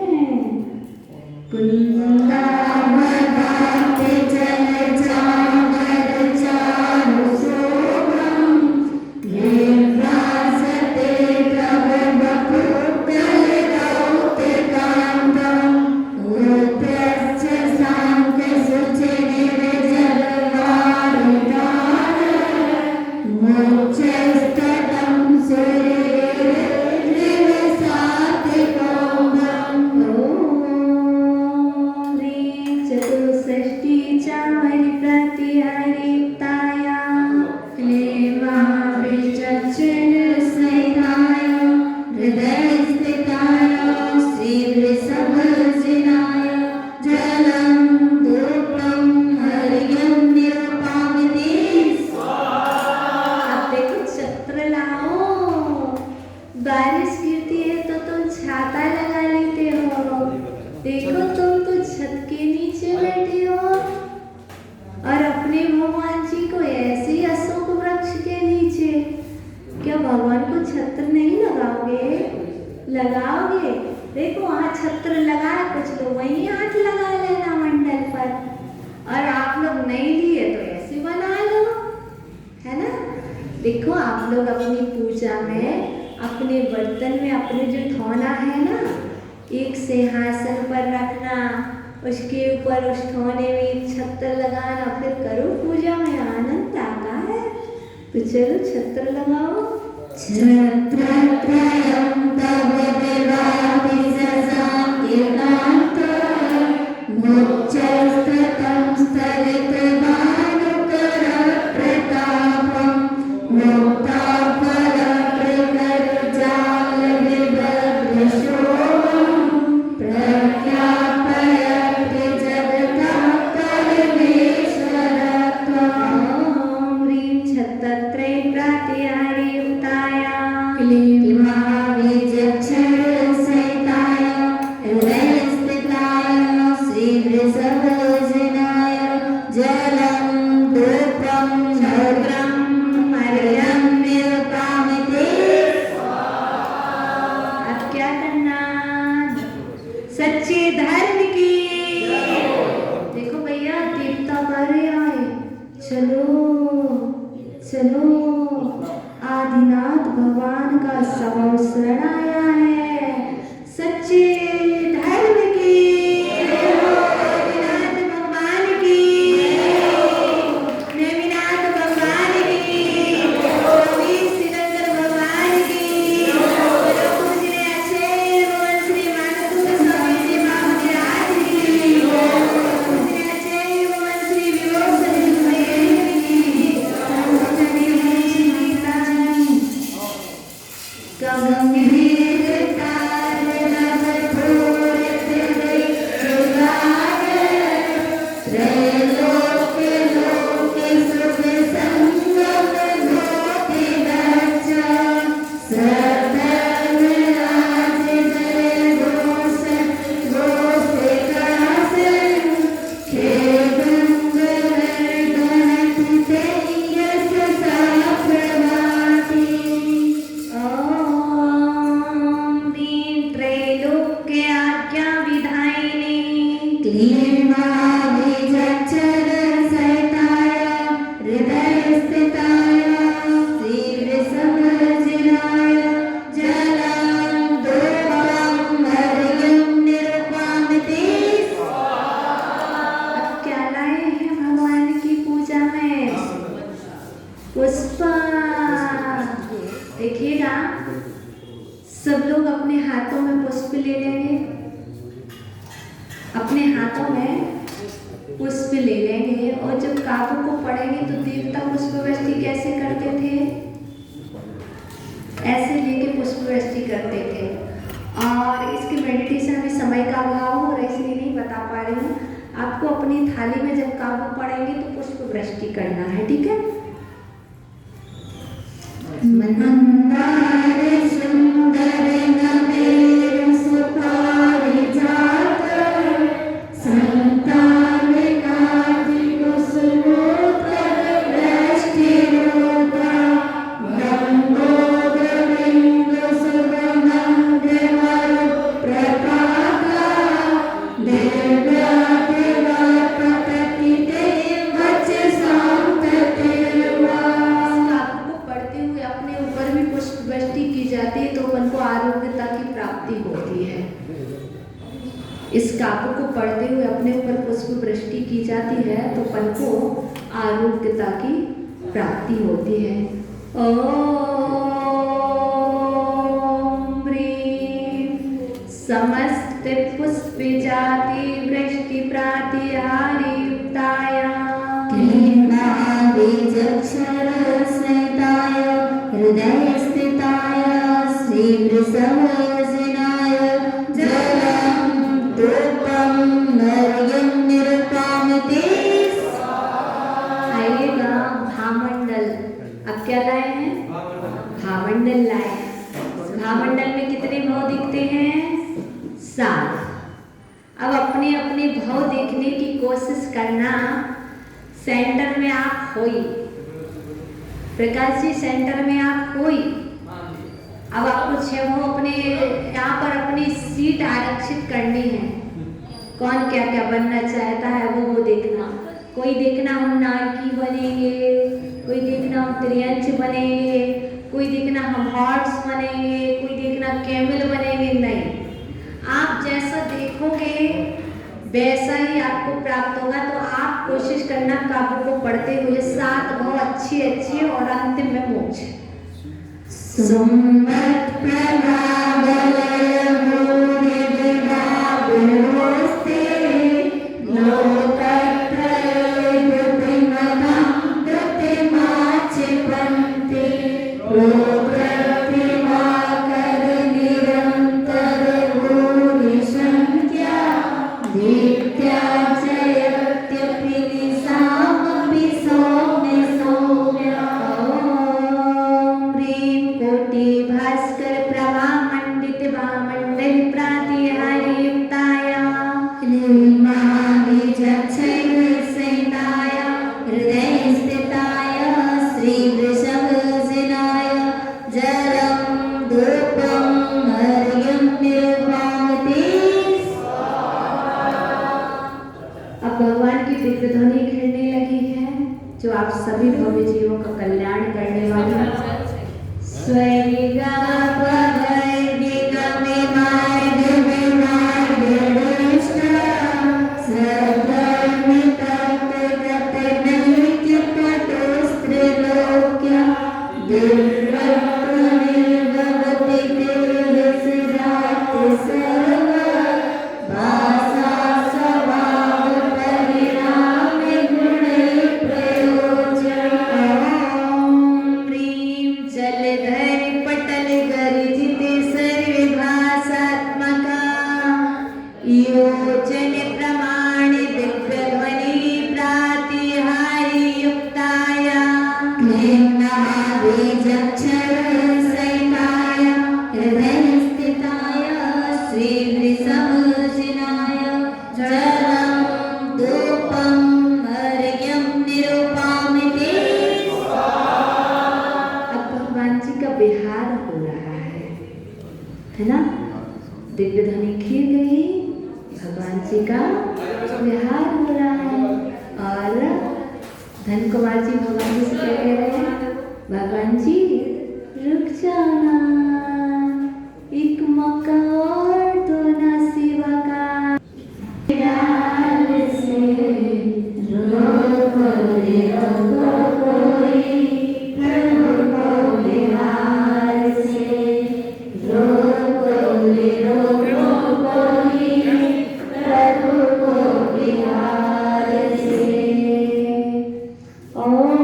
बारिश गिरती है तो तुम छाता लगा लेते हो। देखो, तुम तो छत के नीचे बैठे हो और अपने भगवान जी को ऐसे ही अशोक वृक्ष के नीचे। क्या भगवान को छत्र नहीं लगाओगे? लगाओगे। देखो, वहाँ छत्र लगा, कुछ लोग वहीं हाथ लगा लेना मंडल पर, और आप लोग नहीं लिए तो ऐसे बना लो, है ना। देखो, आप लोग अपनी पूजा में अपने बर्तन में अपने जो ठौना है ना, एक सिंहासन पर रखना, उसके ऊपर उस ठौने में एक छत्र लगाना, फिर करो पूजा में, आनंद आता है। तो चलो छत्र लगाओ। छत्रत्रयं तव विवाहि ससांकेकांत मुच्चस्ततं स्थलितभानुकर प्रतापं मुक्ताफलप्रकरजाल विभद्रशोभं प्रख्यापयति जगतां परमेश्वरत्वम्। ॐ ह्रीं छत्रत्रय प्रातिहारी युक्ताय क्लीं महाविचक्षणसहिताय हृदयस्थिताय श्रीवृषभजनाय जलं धूपं भद्रं हरिं निरुपामिते। अब क्या करना? सच्चे धर्म की। देखो भैया, देवता बारे आए। चलो चलो, आदिनाथ भगवान का संवत्सरण आया है। सच्चे धर्म की, आदिनाथ भगवान की, नेमिनाथ भगवान की, स्वामी श्रीधर भगवान की, पूजनीय आचार्य भगवान श्री मानसूर स्वामी जी महाराज की, पूजनीय आचार्य भगवान श्री विभो सदगुरु की, देखिएगा, सब लोग अपने हाथों में पुष्प ले लेंगे, अपने हाथों में पुष्प ले लेंगे, और जब काबू को पढ़ेंगे तो देवता पुष्प वृष्टि कैसे करते थे? ऐसे थाली में जब काबू पड़ेंगे तो पुष्प वृष्टि करना है, ठीक है। मंदार सुंदर नवेर सुपारिजात संतानिकादि कुसुमोत्तर वृष्टिरूपा गंगोदरिंद सुगंधेवर प्रपाता देव्यादेवा पतति देव वचसांततेवा। आपको पढ़ते हुए अपने ऊपर भी पुष्प वृष्टि की जाती है तो अपन को आरोग्यता की प्राप्ति होती है। इस काव्य को पढ़ते हुए अपने ऊपर पुष्प वृष्टि की जाती है तो अपन को आरोग्यता की प्राप्ति होती है। ओम ह्रीं समस्त पुष्प जाति वृष्टि प्रातिहारी युक्ताय बीजक्षरस्मिताय हृदय स्थिताय श्री वृषभजनाय जलम धूपम नर्यं निरुपामिति। आइएगा भामंडल। अब क्या लाए हैं? भामंडल लाए। भामंडल में कितने भाव दिखते हैं? 7। अब अपने अपने भाव देखने की कोशिश करना। सेंटर में आप होई, प्रकाश जी सेंटर में आप होई। अब आपको 6 भाव अपने यहाँ पर अपनी सीट आरक्षित करनी है। कौन क्या क्या बनना चाहता है वो देखना। कोई देखना हम नारकी बनेंगे, कोई देखना हम त्रियंच बनेंगे, कोई देखना हम हॉर्स बनेंगे, कोई देखना कैमल बनेंगे। नहीं, आप जैसा देखोगे वैसा ही आपको प्राप्त होगा। तो आप कोशिश करना काव्य को पढ़ते हुए 7 भाव अच्छी अच्छी और अंतिम में मोक्ष। सुमत प्रभावलय भूरि विभावोस्ते लोकत्रये बुद्धिमतां प्रतिमाक्षिपन्ति प्रतिमाकर निरन्तर भूरि संख्या दीप्त्या जयत्यपि निशामपि सौम्य सौम्या। ॐ ह्रीं कोटि भास्कर प्रभा मंडित वामंडल प्रातिहारी युक्ताय महाबीजक्षरसहिताय हृदय स्थिताय श्री वृषभजनाय जलम धूपम हर्यं निरुपामिति। अब भगवान की दिव्य ध्वनि खेलने लगी है जो आप सभी भव्य जीवों का कल्याण करने वाली है। स्वर्गा भवर्गिका विमार्ग विमार्ग दुष्टा सर्वमितप्तगत नैत्य पटोस्त्रिलोक्या दिव्यत्वनिर्भवति तेजस्जाति सर्व भासा स्वभाव परिणामे गुणे प्रयोजन। ॐ ह्रीं जलधर पटल गरिजिते सर्वे भासात्मका योजन प्रमाण दिव्य ध्वनि प्रातिहारी युक्ताय बीजक्षरसहिताय हृदय स्थिताय श्री वृषभजनाय जलम धूपम हर्यं निरुपामिति। अब भगवान जी का विहार हो रहा है ना। दिव्य ध्वनि खिल गई, भगवान जी का विहार हो रहा है। और धन कुमार जी भगवान जी से क्या कह रहे हैं? भगवान जी रुक जाना, एक मौका और दो ना सेवा का। से रोको रे रोको कोई प्रभु को बिहार से रोको रे रोको कोई प्रभु को बिहार से। ओम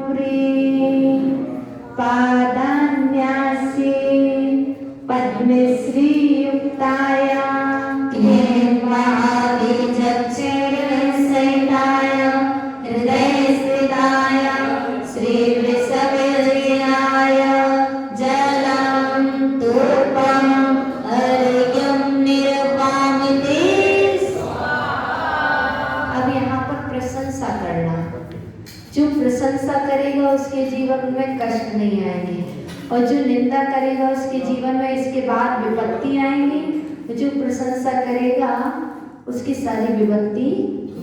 ह्रीं प्रशंसा करना। जो प्रशंसा करेगा उसके जीवन में कष्ट नहीं आएंगे, और जो निंदा करेगा उसके जीवन में इसके बाद विपत्ति आएंगी। जो प्रशंसा करेगा उसकी सारी विपत्ति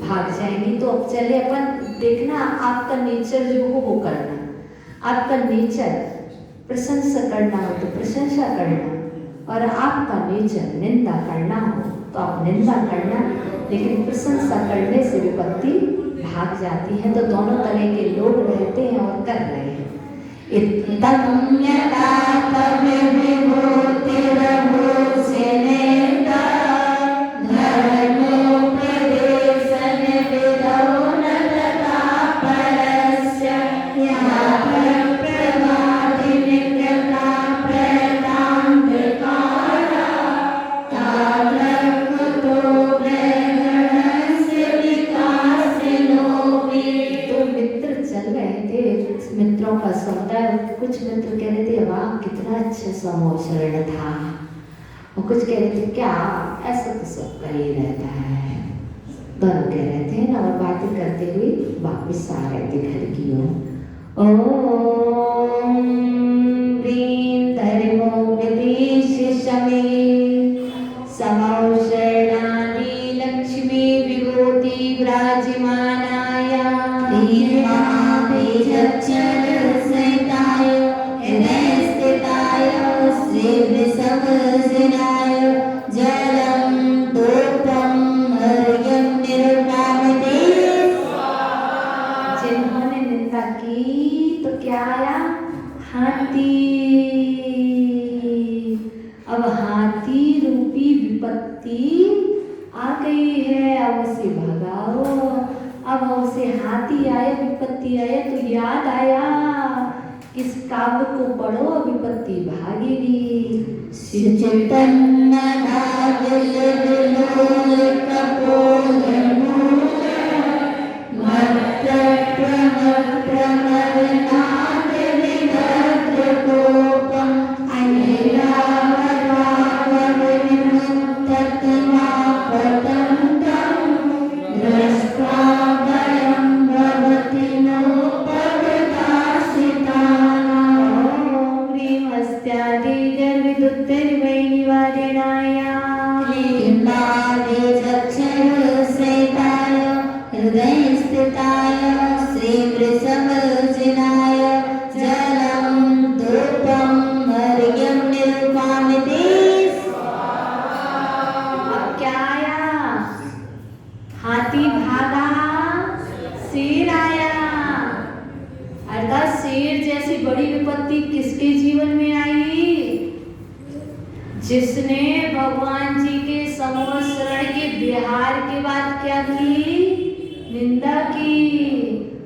भाग जाएंगी। तो अब चले अपन देखना, आपका नेचर जो हो वो करना। आपका नेचर प्रशंसा करना हो तो प्रशंसा करना, और आपका नेचर निंदा करना हो तो आप निंदा करना, लेकिन प्रशंसा करने से विपत्ति भाग जाती है। तो दोनों तरह के लोग रहते हैं और कर रहे हैं। इत्थं यदा विभूतिरभूषणेता धर्मोपदेशन विदौ न तथा परस्य यात्रप्रवादिनिकृता प्रतान्त्रिकारा तात्रकृतो ग्रहणस्य विकासिनोऽपि। तो मित्र चल रहे थे, मित्रों का समुदाय। कुछ मित्र कह रहे थे वाह कितना अच्छा समोचरण था, और कुछ कह रहे थे क्या ऐसा तो सबका ही रहता है। दोनों कह रहे थे ना, और बातें करते हुए वापस आ रहे थे घर की ओर। ओम ह्रीं धर्मोपदेश शमे समौषणानि लक्ष्मी विभूति विराजमानाय श्रीमहाबीजक्षरसहिताय हृदयस्थिताय श्रीवृषभजनाय जलं धूपं अर्घ्यं निर्वापते। जिन्होंने निंदा की तो क्या आया? हाथी। अब हाथी रूपी विपत्ति आ गई है, अब उसे भगाओ। अब उसे हाथी आए, विपत्ति आए तो याद आया किस काव्य को पढ़ो विपत्ति भागेगी। चैतन्य हृदयस्थिताय श्रीवृषभजनाय जलं धूपं अर्घ्यं निर्वापते। अब क्या आया? हाथी भागा, शेर आया। अर्थात शेर जैसी बड़ी विपत्ति किसके जीवन में आई? जिसने भगवान जी के समोचरण के विहार के बाद क्या की? निंदा की।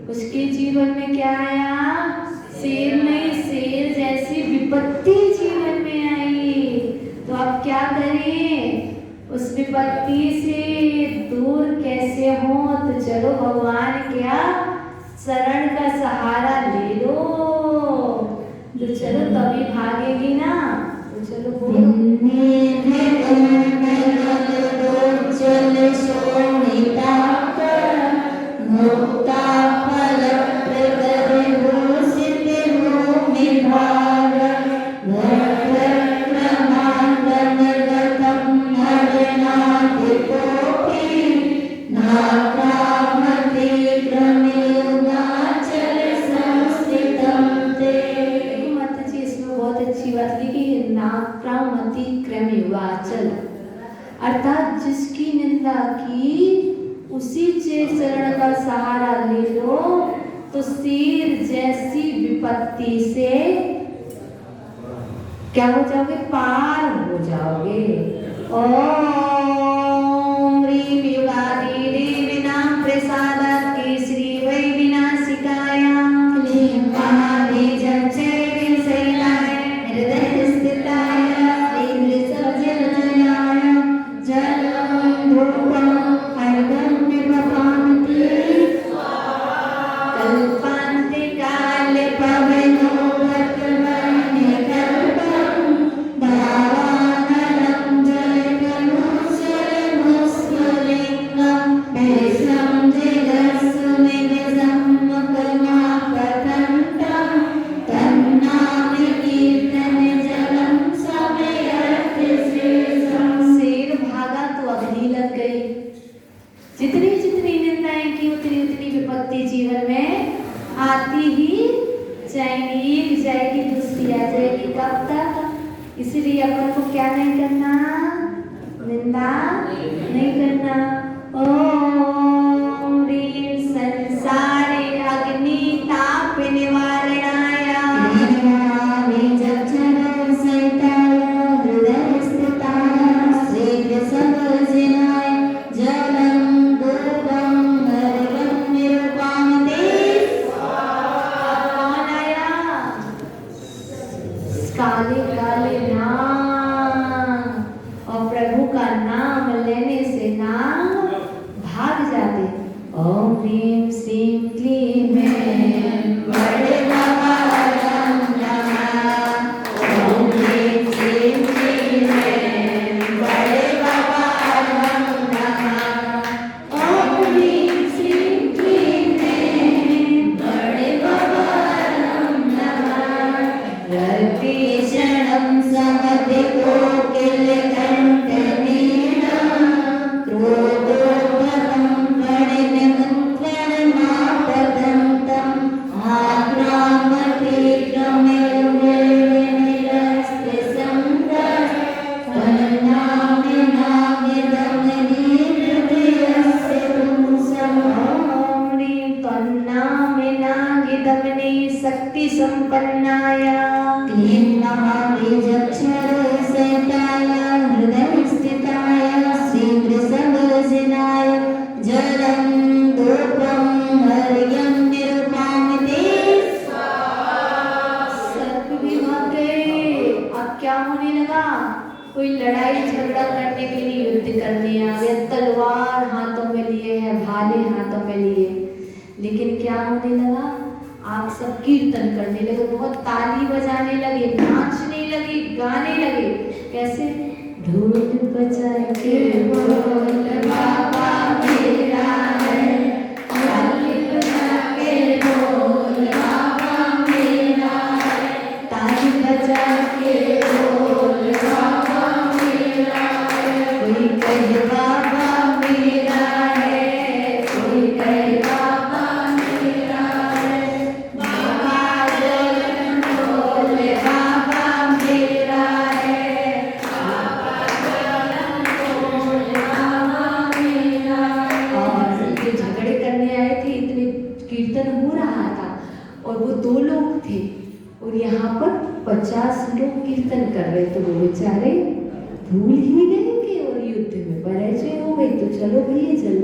उसके जीवन में क्या आया? शेर नहीं, शेर जैसी विपत्ति जीवन में आई। तो अब क्या करें? उस विपत्ति से दूर कैसे हो? तो चलो भगवान क्या शरण का सहारा ले लो। तो चलो तभी भागेगी ना। तो चलो बोलो। मुक्ता फल प्रदर्भूषित भूमि भाग भद्रक्रमांडनगतं नरनाधिपोऽपि नाक्रामति क्रमेयुगाचल संस्थितं ते। माता जी इसमें बहुत अच्छी बात लिखी है, नाक्रामति क्रमेयुगाचल। अर्थात जिसकी निंदा की उसी चरण का सहारा ले लो तो शेर जैसी विपत्ति से क्या हो जाओगे? पार हो जाओगे। ओम ह्रीं युगादि देविनां प्रसादात् केसरी वै विनाशिकायां क्लीं महाबीजक्षरसहिताय हृदयस्थिताय श्रीवृषभजनाय जलं धूपं अर्घ्यं निर्वापते। कल्पान्तिकाले पवनोपतमनिकल्पं भावानलं जलकलुषमुस्फुलिङ्गं उतनी उतनी विपत्ति जीवन में आती ही जाएगी, एक जाएगी दूसरी आ जाएगी, कब तक? इसलिए अपन को क्या नहीं करना, निंदा नहीं करना। ओम ह्रीं संसारे अग्नि ताप निवारणाय काले काले नाम और प्रभु का नाम लेने से नाम भाग जाते। ओम ह्रीं श्रीं क्लीं ऐं बड़े बाबा नम नमः। ओम ह्रीं श्रीं क्लीं ऐं बड़े बाबा नम नमः। ओम ह्रीं श्रीं क्लीं ऐं बड़े बाबा नम नमः। रतिशरणं समधिको किलकण्ठनीडं क्रोधोद्भवं प्रणिनिमन्त्रणमापदं तम् आक्रामतीक्रमेर्निरस्ते संगः तन्नामिनागिदमनीहृदयस्य पुंसम्। ॐ ह्रीं तन्नामिनागिदमनी शक्ति संपन्नाय क्लीं महाबीजक्षरसहिताय हृदयस्थिताय श्रीवृषभजनाय जलं धूपं हर्यं निरुपामिते सर्प भी भाग गए। अब क्या होने लगा? कोई लड़ाई झगड़ा करने के लिए युद्ध करने आ गया, तलवार हाथों में लिए है, भाले हाथों में लिए। लेकिन क्या होने लगा? आप सब कीर्तन करने लगे, बहुत ताली बजाने लगे, नाचने लगे, गाने लगे। कैसे? ढोल बजा के बोल बाबा मेरा है, ताली बजा के बोल बाबा मेरा है, ताली बजा के बोल बाबा मेरा है। कोई कहे बाबा मेरा है, कोई कहे बाबा मेरा है। बाबा जलन बोले बाबा मेरा है, बाबा जलन बोले बाबा मेरा है। और ये झगड़े करने आए थे, इतने कीर्तन हो रहा था और वो 2 लोग थे और यहाँ पर 50 लोग कीर्तन कर रहे थे। वो बेचारे भूल ही गए कि और युद्ध में पराजय हो गई। तो चलो भैया चलो।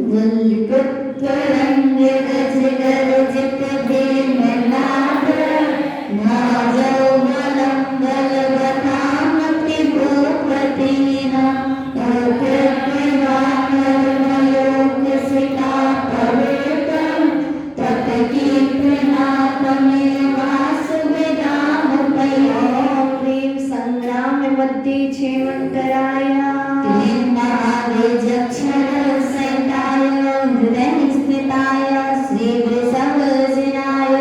संग्राम मध्य क्षेमंतराय क्लीं महाबीजक्षरसहिताय हृदयस्थिताय श्रीवृषभजनाय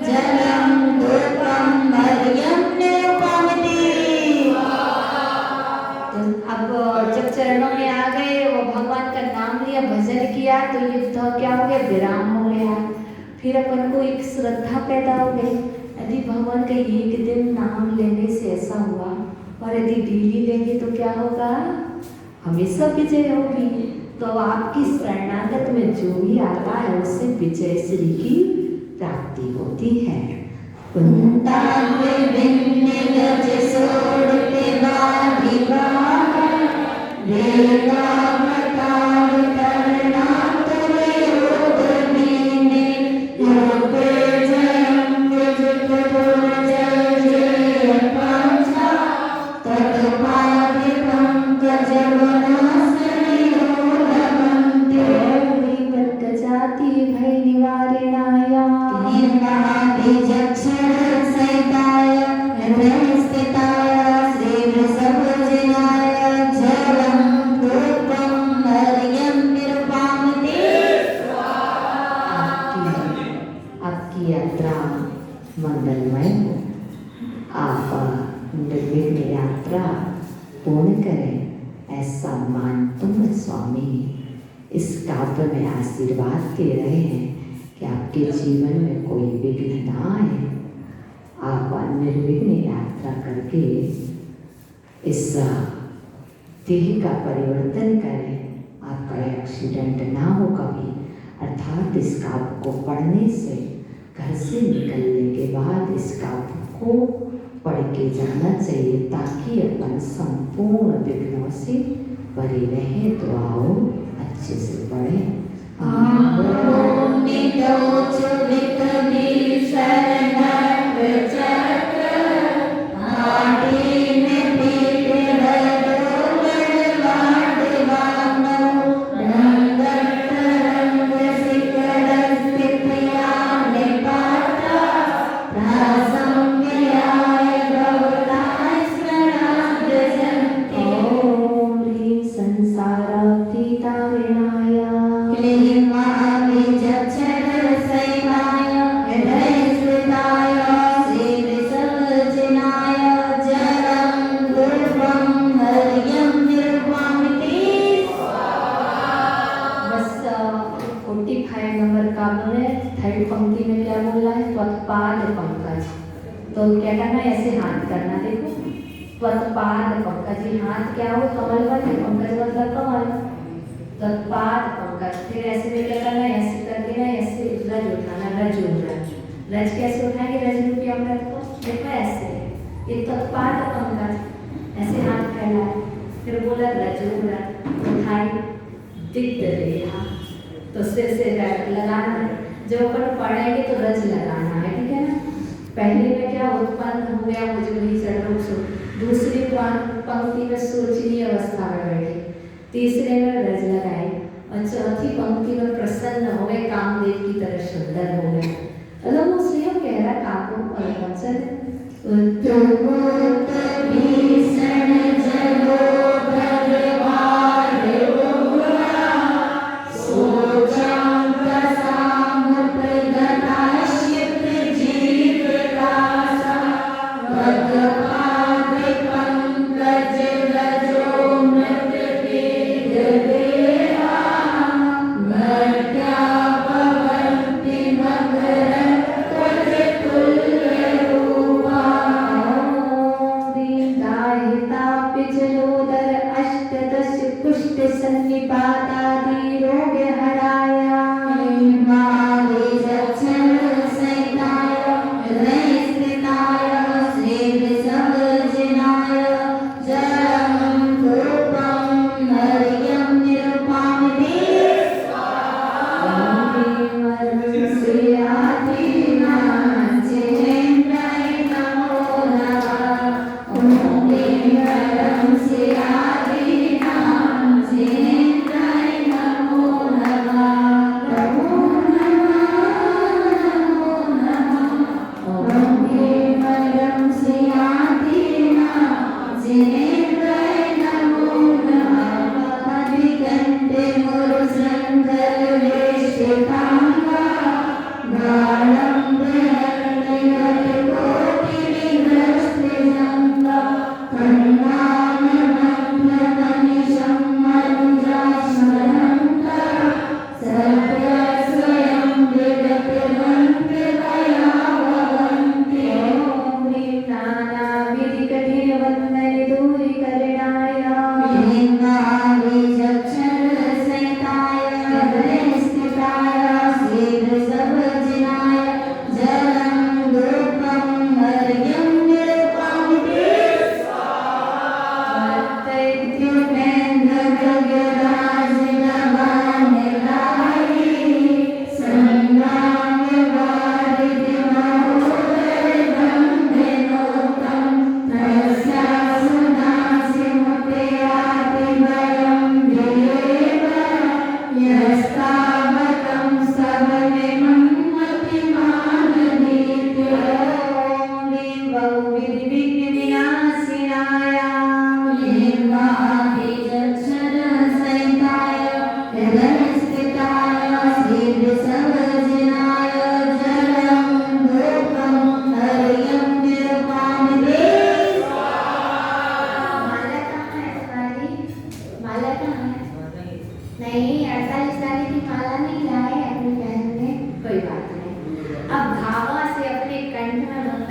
जलं धूपं हर्यं निरुपामिते। अब जब चरणों में आ गए, वो भगवान का नाम लिया, भजन किया, तो युद्ध क्या हो गया? विराम हो गया। फिर अपन को एक श्रद्धा पैदा हो गई, यदि भगवान का एक दिन नाम लेने से ऐसा हुआ और यदि डेली लेंगे तो क्या होगा? हमेशा विजय होगी। तो आपकी शरणागत में जो भी आता है उससे विजय श्री की प्राप्ति होती है। आपकी यात्रा मंगलमय हो, आप निर्विघ्न यात्रा पूर्ण करें, ऐसा मानतुम स्वामी इस काव्य में आशीर्वाद दे रहे हैं कि आपके जीवन में कोई विघ्न ना आए, आप निर्विघ्न यात्रा करके इस देह का परिवर्तन करें, आपका एक्सीडेंट ना हो कभी। अर्थात इस काव्य को पढ़ने से, घर से निकलने के बाद इस काव्य को पढ़ के जाना चाहिए, ताकि अपन संपूर्ण विघ्नों से बने रहे। तो आओ अच्छे से पढ़ें। तो क्या करना है, ऐसे हाथ करना। देखो त्वत्पाद पंकज, हाथ क्या हो, कमल बने, पंकज मतलब कमल, त्वत्पाद पंकज। फिर ऐसे में क्या करना है, ऐसे करके ना ऐसे रज उठाना, रज रज रज कैसे उठाएंगे, रज रूपी अमृत को। देखो ऐसे, ये त्वत्पाद पंकज, ऐसे हाथ फैलाए, फिर बोला रज उठाई, दिग्ध रेखा, तो सिर से लगाना है। जब अपन पढ़ेंगे तो रज लगाना है, ठीक है ना। पहले में क्या उत्पन्न हो गया, मुझे वही सर्वों से, दूसरी पंक्ति में सोचनीय अवस्था में बैठे, तीसरे में रज लगाए, और चौथी पंक्ति में प्रसन्न हो गए, कामदेव की तरह सुंदर हो गए। मतलब वो स्वयं कह रहा काको और वचन Yeah.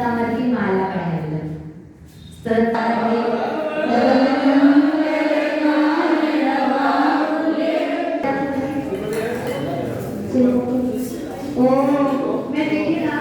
તમારી માલા પહેરલ સ્ત્રતારી ओ मैं देखी ना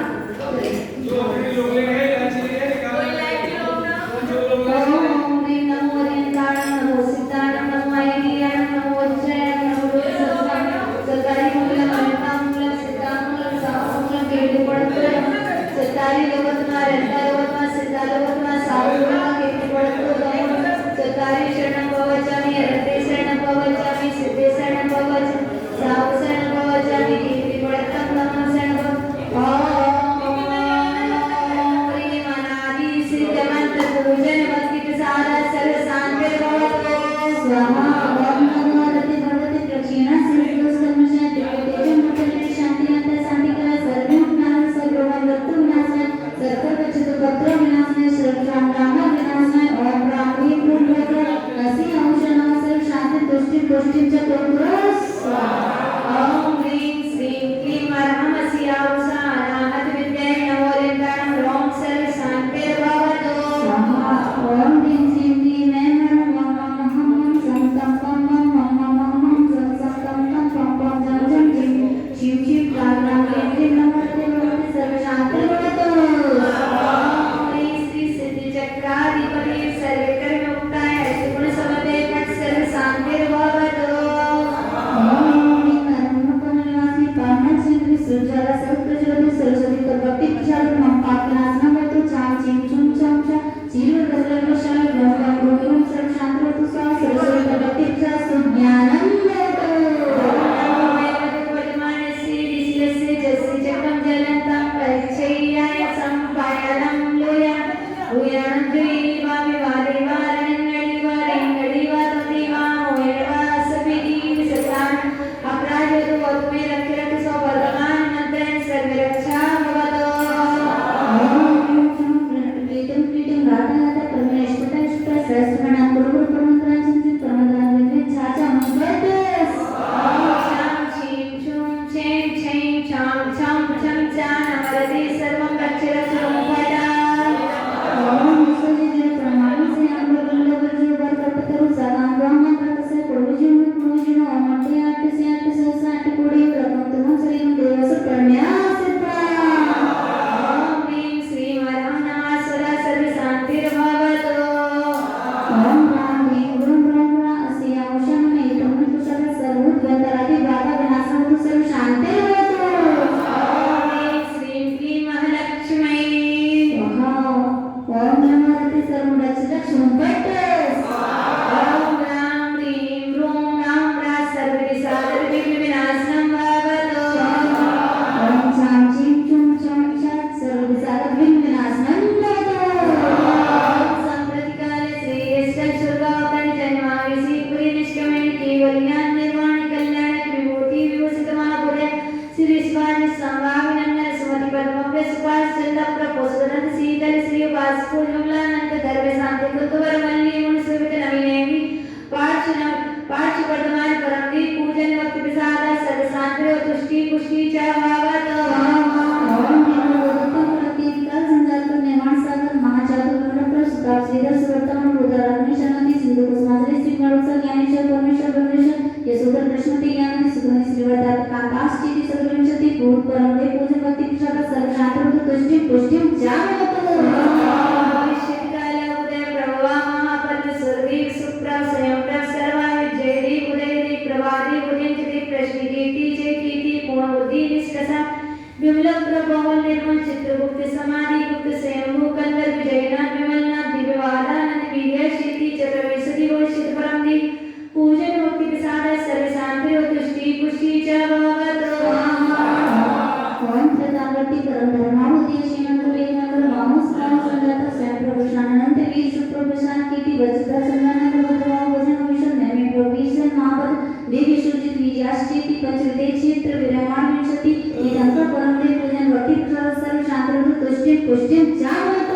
Question